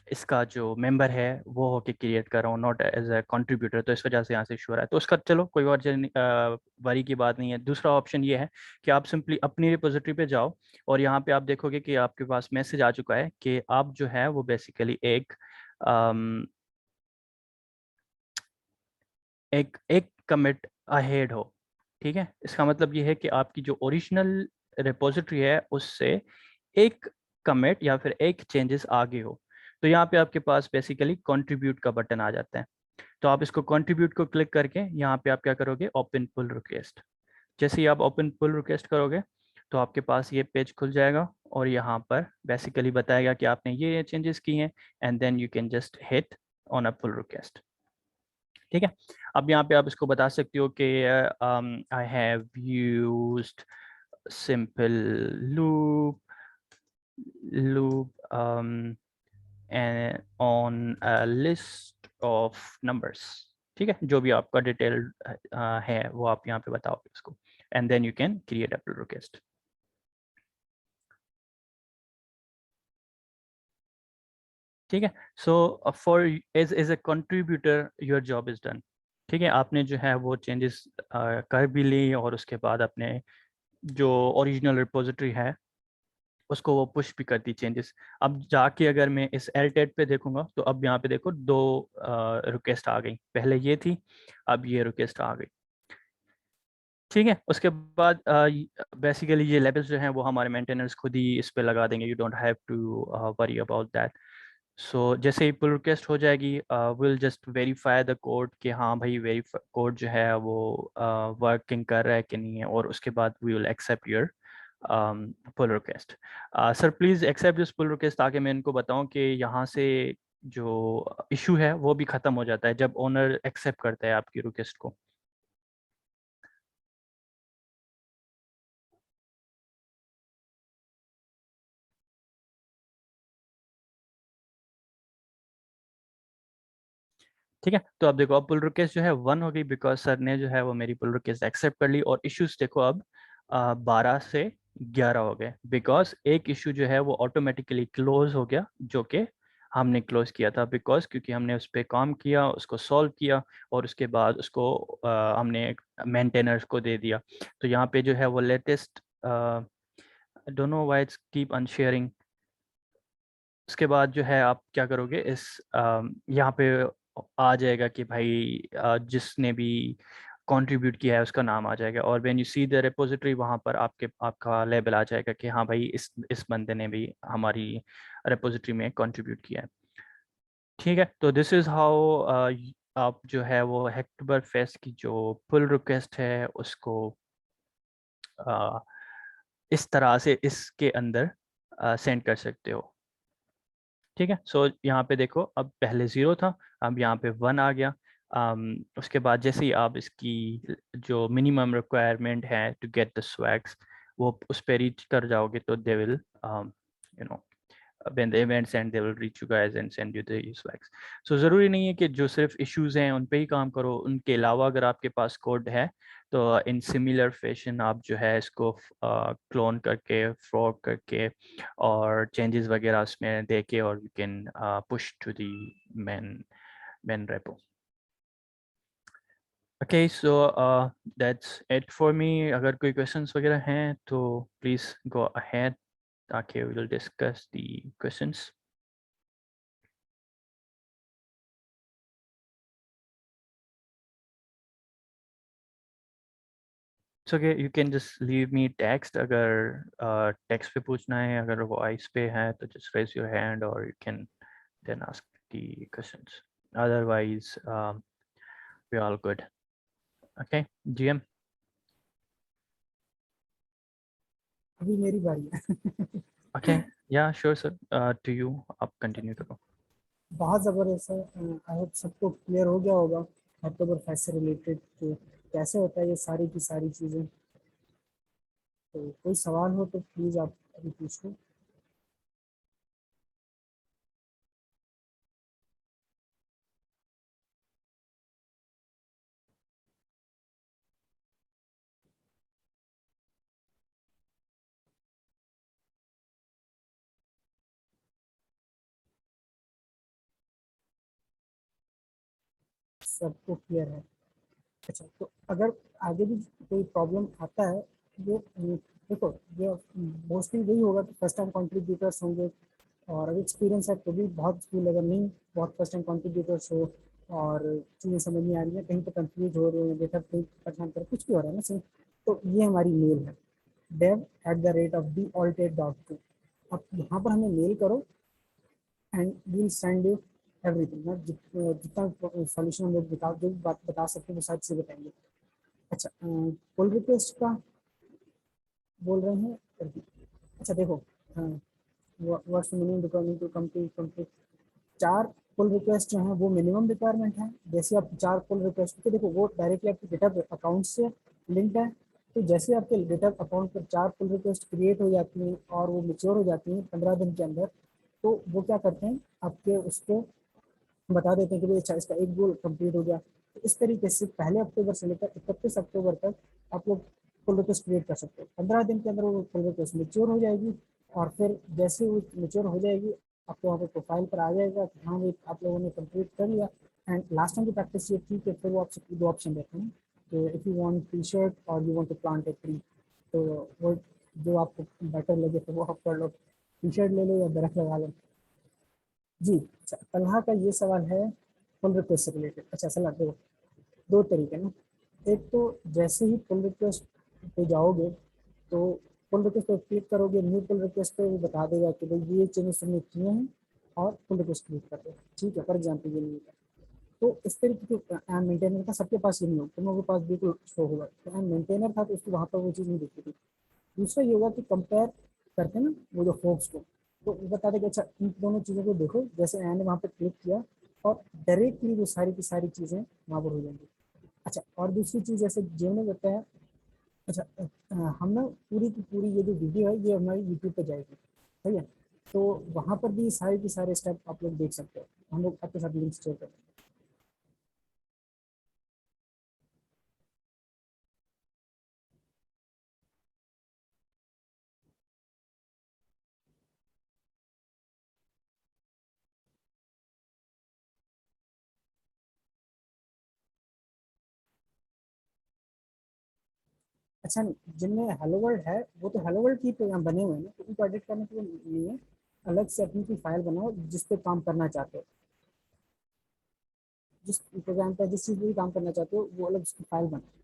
इसका जो मेंबर है वो होके क्रिएट कर रहा हूँ, नॉट एज अ कंट्रीब्यूटर, तो इस वजह से यहाँ से इशू आ रहा है। तो उसका चलो कोई और वरी की बात नहीं है। दूसरा ऑप्शन ये है कि आप सिंपली अपनी रिपोजिटरी पे जाओ और यहाँ पे आप देखोगे कि आपके पास मैसेज आ चुका है कि आप जो है वो बेसिकली एक कमिट अहेड हो, ठीक है। इसका मतलब ये है कि आपकी जो ओरिजिनल रिपोजिटरी है उससे एक कमिट या फिर एक चेंजेस आगे हो, तो यहाँ पे आपके पास बेसिकली कंट्रीब्यूट का बटन आ जाता है। तो आप इसको कंट्रीब्यूट को क्लिक करके यहाँ पे आप क्या करोगे, ओपन पुल रिक्वेस्ट। जैसे ही आप ओपन पुल रिक्वेस्ट करोगे तो आपके पास ये पेज खुल जाएगा और यहाँ पर बेसिकली बताएगा कि आपने ये चेंजेस की हैं, and then you can just hit on a pull request. ठीक है, अब यहाँ पे आप इसको बता सकते हो कि I have used simple loop and on a list of numbers। ठीक है, जो भी आपका डिटेल है वो आप यहाँ पे बताओगे उसको, and then you can create a pull request। ठीक है, so for as a contributor your job is done। ठीक है, आपने जो है वो चेंजेस कर भी ली और उसके बाद अपने जो ओरिजिनल रिपोजिटरी है उसको वो पुश भी करती चेंजेस। अब जाके अगर मैं इस एलटेड पे देखूंगा तो अब यहाँ पे देखो दो रिक्वेस्ट आ गई, पहले ये थी, अब ये रिक्वेस्ट आ गई। ठीक है, उसके बाद बेसिकली ये लेबल्स जो हैं वो हमारे मेंटेनर्स खुद ही इस पे लगा देंगे, you don't have to worry about that. So जैसे ही पुल रिक्वेस्ट हो जाएगी will just verify the code कि हाँ भाई वेरीफाई कोड जो है वो वर्किंग कर रहा है कि नहीं है, और उसके बाद we will accept your pull request. Sir please accept this pull request, ताकि मैं इनको बताऊं कि यहाँ से जो इशू है वो भी ख़त्म हो जाता है जब ओनर एक्सेप्ट करता है आपकी रिक्वेस्ट को। ठीक है, तो अब देखो अब पुल रिक्वेस्ट जो है 1 हो गई बिकॉज सर ने जो है वो मेरी पुल रिक्वेस्ट एक्सेप्ट कर ली, और इश्यूज देखो अब 12 से 11 हो गए बिकॉज एक इशू जो है वो ऑटोमेटिकली क्लोज हो गया जो कि हमने क्लोज किया था, बिकॉज क्योंकि हमने उस पर काम किया, उसको सॉल्व किया और उसके बाद उसको हमने मेंटेनर्स को दे दिया। तो यहाँ पे जो है वो latest don't know why it's keep unsharing. उसके बाद जो है आप क्या करोगे, इस यहाँ पे आ जाएगा कि भाई जिसने भी कंट्रीब्यूट किया है उसका नाम आ जाएगा, और when you see the repository वहाँ पर आपका लेबल आ जाएगा कि हाँ भाई इस बंदे ने भी हमारी रिपोजिटरी में कंट्रीब्यूट किया है। ठीक है, तो दिस इज़ हाउ आप जो है वो हैकटोबरफेस्ट की जो पुल रिक्वेस्ट है उसको इस तरह से इसके अंदर सेंड कर सकते हो। ठीक है, सो यहाँ पे देखो अब पहले 0 था, अब यहाँ पे 1 आ गया। उसके बाद जैसे ही आप इसकी जो मिनिमम रिक्वायरमेंट है टू गेट द स्वैग्स वो उस पर रीच कर जाओगे तो they will you know when the events end they will reach you guys and send you the swags। so ज़रूरी नहीं है कि जो सिर्फ इश्यूज हैं उन पे ही काम करो, उनके अलावा अगर आपके पास कोड है तो इन सिमिलर फैशन आप जो है इसको क्लोन करके फ्रॉग करके और चेंजेस वगैरह उसमें देके और you can push to the main repo. Okay, so that's it for me। अगर कोई questions वगैरह हैं तो please go ahead ताकि we will discuss the questions। It's okay, you can just leave me text अगर text पे पूछना है, अगर voice पे है तो just raise your hand or you can then ask the questions। Otherwise we're all good। Okay, GM। अभी मेरी बारी है। Okay, yeah, sure sir, to you, आप continue करो। बहुत ज़बरदस्त है। आई होप सबको क्लियर हो गया होगा अक्टूबर फेस्ट से रिलेटेड तो कैसे होता है ये सारी की सारी चीज़ें। तो कोई सवाल हो तो प्लीज़ आप अभी पूछ लो। सबको क्लियर है। अच्छा, तो अगर आगे भी कोई प्रॉब्लम आता है ये देखो ये मोस्टली वही होगा कि फर्स्ट टाइम कंट्रीब्यूटर्स होंगे, और अगर एक्सपीरियंस है तो भी बहुत स्कूल, अगर नहीं बहुत फर्स्ट टाइम कंट्रीब्यूटर्स हो और चीज़ें समझ नहीं आ रही है, कहीं पर कंफ्यूज हो रहे हैं, डेटा कहीं परेशान कर कुछ भी हो रहा है ना सर, तो ये हमारी मेल है dev@thealted.com। आप यहाँ पर हमें मेल करो and we'll send you everything. मैं जितना सॉल्यूशन हम लोग जो भी बात बता सकते हैं वो सारी चीज़ें बताएंगे। अच्छा, पुल रिक्वेस्ट का बोल रहे हैं। अच्छा देखो, what's minimum requirement to complete 4 pull request जो है वो मिनिमम रिक्वायरमेंट है। जैसे आप 4 पुल रिक्वेस्ट के देखो वो डायरेक्टली आपके गिटहब अकाउंट से लिंक्ड है। तो जैसे आपके गिटहब अकाउंट पर 4 पुल रिक्वेस्ट क्रिएट हो जाती हैं और वो मैच्योर हो जाती हैं 15 दिन के अंदर, तो वो क्या करते हैं आपके उसको बता देते हैं कि भाई अच्छा इसका एक गोल कंप्लीट हो गया। तो इस तरीके से पहले अक्टूबर से लेकर 31 अक्टूबर तक आप लोग पुल रिक्वेस्ट क्रिएट कर सकते हो। 15 दिन के अंदर वो पुल रिक्वेस्ट मैच्योर हो जाएगी और फिर जैसे वो मैच्योर हो जाएगी आपको वहाँ पे प्रोफाइल पर आ जाएगा कि हाँ भाई आप लोगों ने कंप्लीट कर लिया। एंड लास्ट टाइम की प्रैक्टिस ये थी कि फिर वो आपसे 2 ऑप्शन देते हैं कि if you want T shirt और you want to plant a tree, तो वो जो आपको बेटर लगे तो वो आप कर लो, टी शर्ट ले लो या दरख्त लगा लो। जी अच्छा, तलहा का ये सवाल है पुल रिक्वेस्ट से रिलेटेड। अच्छा सलाह देखो, 2 तरीके ना। एक तो जैसे ही पुल रिक्वेस्ट पे जाओगे तो पुल रिक्वेस्ट पे क्लिक करोगे, न्यू पुल रिक्वेस्ट पे वो बता देगा कि भाई ये चेंजेस तुमने किए हैं और पुल रिक्वेस्ट क्लिक कर दो। ठीक है, फॉर एग्जाम्पल ये नहीं है तो इस तरीके के एम मेंटेनर था, सबके पास ये नहीं होगा, तुम लोगों के पास बिल्कुल शो होगा। तो एम मेंटेनर था तो उसको वहाँ पर वो चीज़ नहीं दिखती थी। दूसरा ये होगा कि कंपेयर करते हैं ना वो जो फोक्स को, तो वो बता देगा अच्छा इन दोनों चीज़ों को देखो, जैसे मैंने वहाँ पर क्लिक किया और डायरेक्टली वो सारी की सारी चीज़ें वहाँ पर हो जाएंगी। अच्छा, और दूसरी चीज़ जैसे जो ने बताया, अच्छा हम ना पूरी की पूरी ये जो वीडियो है ये हमारी यूट्यूब पे जाएगी, ठीक है। तो वहाँ पर भी सारे के सारे स्टेप आप लोग देख सकते हो, हम लोग आपके साथ लिंक शेयर करेंगे। अच्छा, जिनमें हेलो वर्ल्ड है वो तो हेलो वर्ल्ड की प्रोग्राम बने हुए हैं ना, तो उनको एडिट करने के लिए नहीं है, अलग से अपनी की फाइल बनाओ जिस पे काम करना चाहते हो, जिस प्रोग्राम पर जिस चीज़ पे भी काम करना चाहते हो वो अलग उसकी फाइल बनाओ।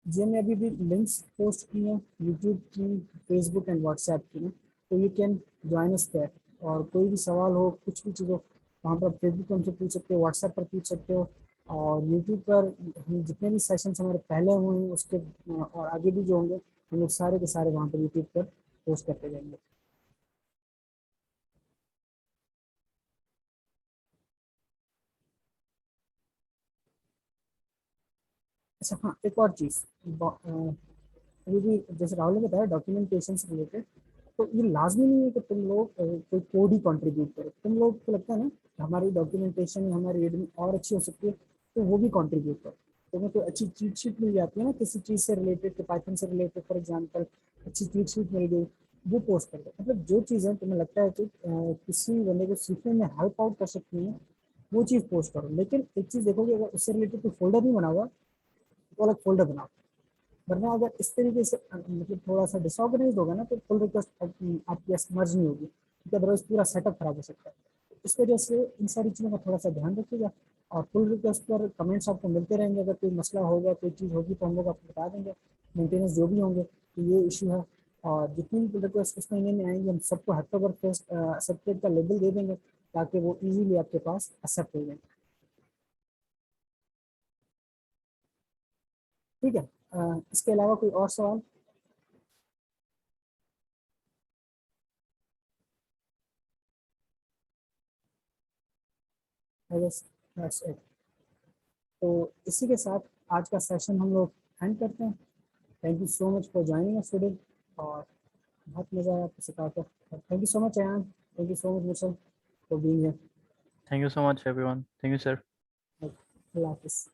जिनमें अभी भी लिंक्स पोस्ट की हैं यूट्यूब की, फेसबुक एंड व्हाट्सएप की ना, तो you can join us there. और कोई भी सवाल हो, कुछ भी चीज़ हो, वहाँ पर फेसबुक पर हमसे पूछ सकते हो, व्हाट्सएप पर पूछ सकते हो, और यूट्यूब पर हम जितने भी सेशंस हमारे पहले हुए हैं उसके और आगे भी जो होंगे हम लोग सारे के सारे वहाँ पर यूट्यूब पर पोस्ट करते जाएंगे। अच्छा हाँ, एक और चीज़, अभी भी जैसे राहुल ने बताया डॉक्यूमेंटेशन से रिलेटेड, तो ये लाजमी नहीं है कि तुम लोग कोई कोड ही कंट्रीब्यूट करो। तुम लोग को लगता है ना हमारी डॉक्यूमेंटेशन या हमारी रीडिंग और अच्छी हो सकती है तो वो भी कंट्रीब्यूट करो। तुम्हें कोई अच्छी चीट शीट मिल जाती है ना किसी चीज़ से रिलेटेड, पाइथन से रिलेटेड फॉर एग्जाम्पल, अच्छी चीट शीट मिल गई, वो पोस्ट कर दो। मतलब जो चीज़ें तुम्हें लगता है कि किसी बंदे को सीखने में हेल्प आउट कर सकती हैं वो चीज़ पोस्ट करो। लेकिन एक चीज़ देखोगे, अगर उससे रिलेटेड कोई फोल्डर नहीं बना हुआ तो अलग फोल्डर बनाओ। वरना अगर इस तरीके से मतलब थोड़ा सा डिसऑर्गेनाइज होगा ना तो पुल रिक्वेस्ट आपकी मर्ज नहीं होगी, क्योंकि अदरवाइज पूरा सेटअप खराब हो सकता है। तो इस वजह से इन सारी चीज़ों का थोड़ा सा ध्यान रखिएगा। और पुल रिक्वेस्ट पर कमेंट्स आपको मिलते रहेंगे, अगर कोई मसला होगा कोई चीज़ होगी तो हम लोग आपको बता देंगे, मेंटेनेंस जो भी होंगे तो ये इशू है। और जितनी भी पुल रिक्वेस्ट इस महीने में आएंगे हम सबको अक्टूबर फेस्ट एक्सेप्टेड का लेबल दे देंगे ताकि वो ईजिली आपके पास एक्सेप्ट हो जाए। ठीक है, इसके अलावा कोई और सवाल? I guess that's it. तो इसी के साथ आज का सेशन हम लोग एंड करते हैं। Thank you so much for joining us today, और बहुत मज़ा आया आपको सिखाकर। Thank you so much Ayaan, thank you so much Musal for being here. Thank you so much, everyone. Thank you, sir. अल्लाह हाफिज़।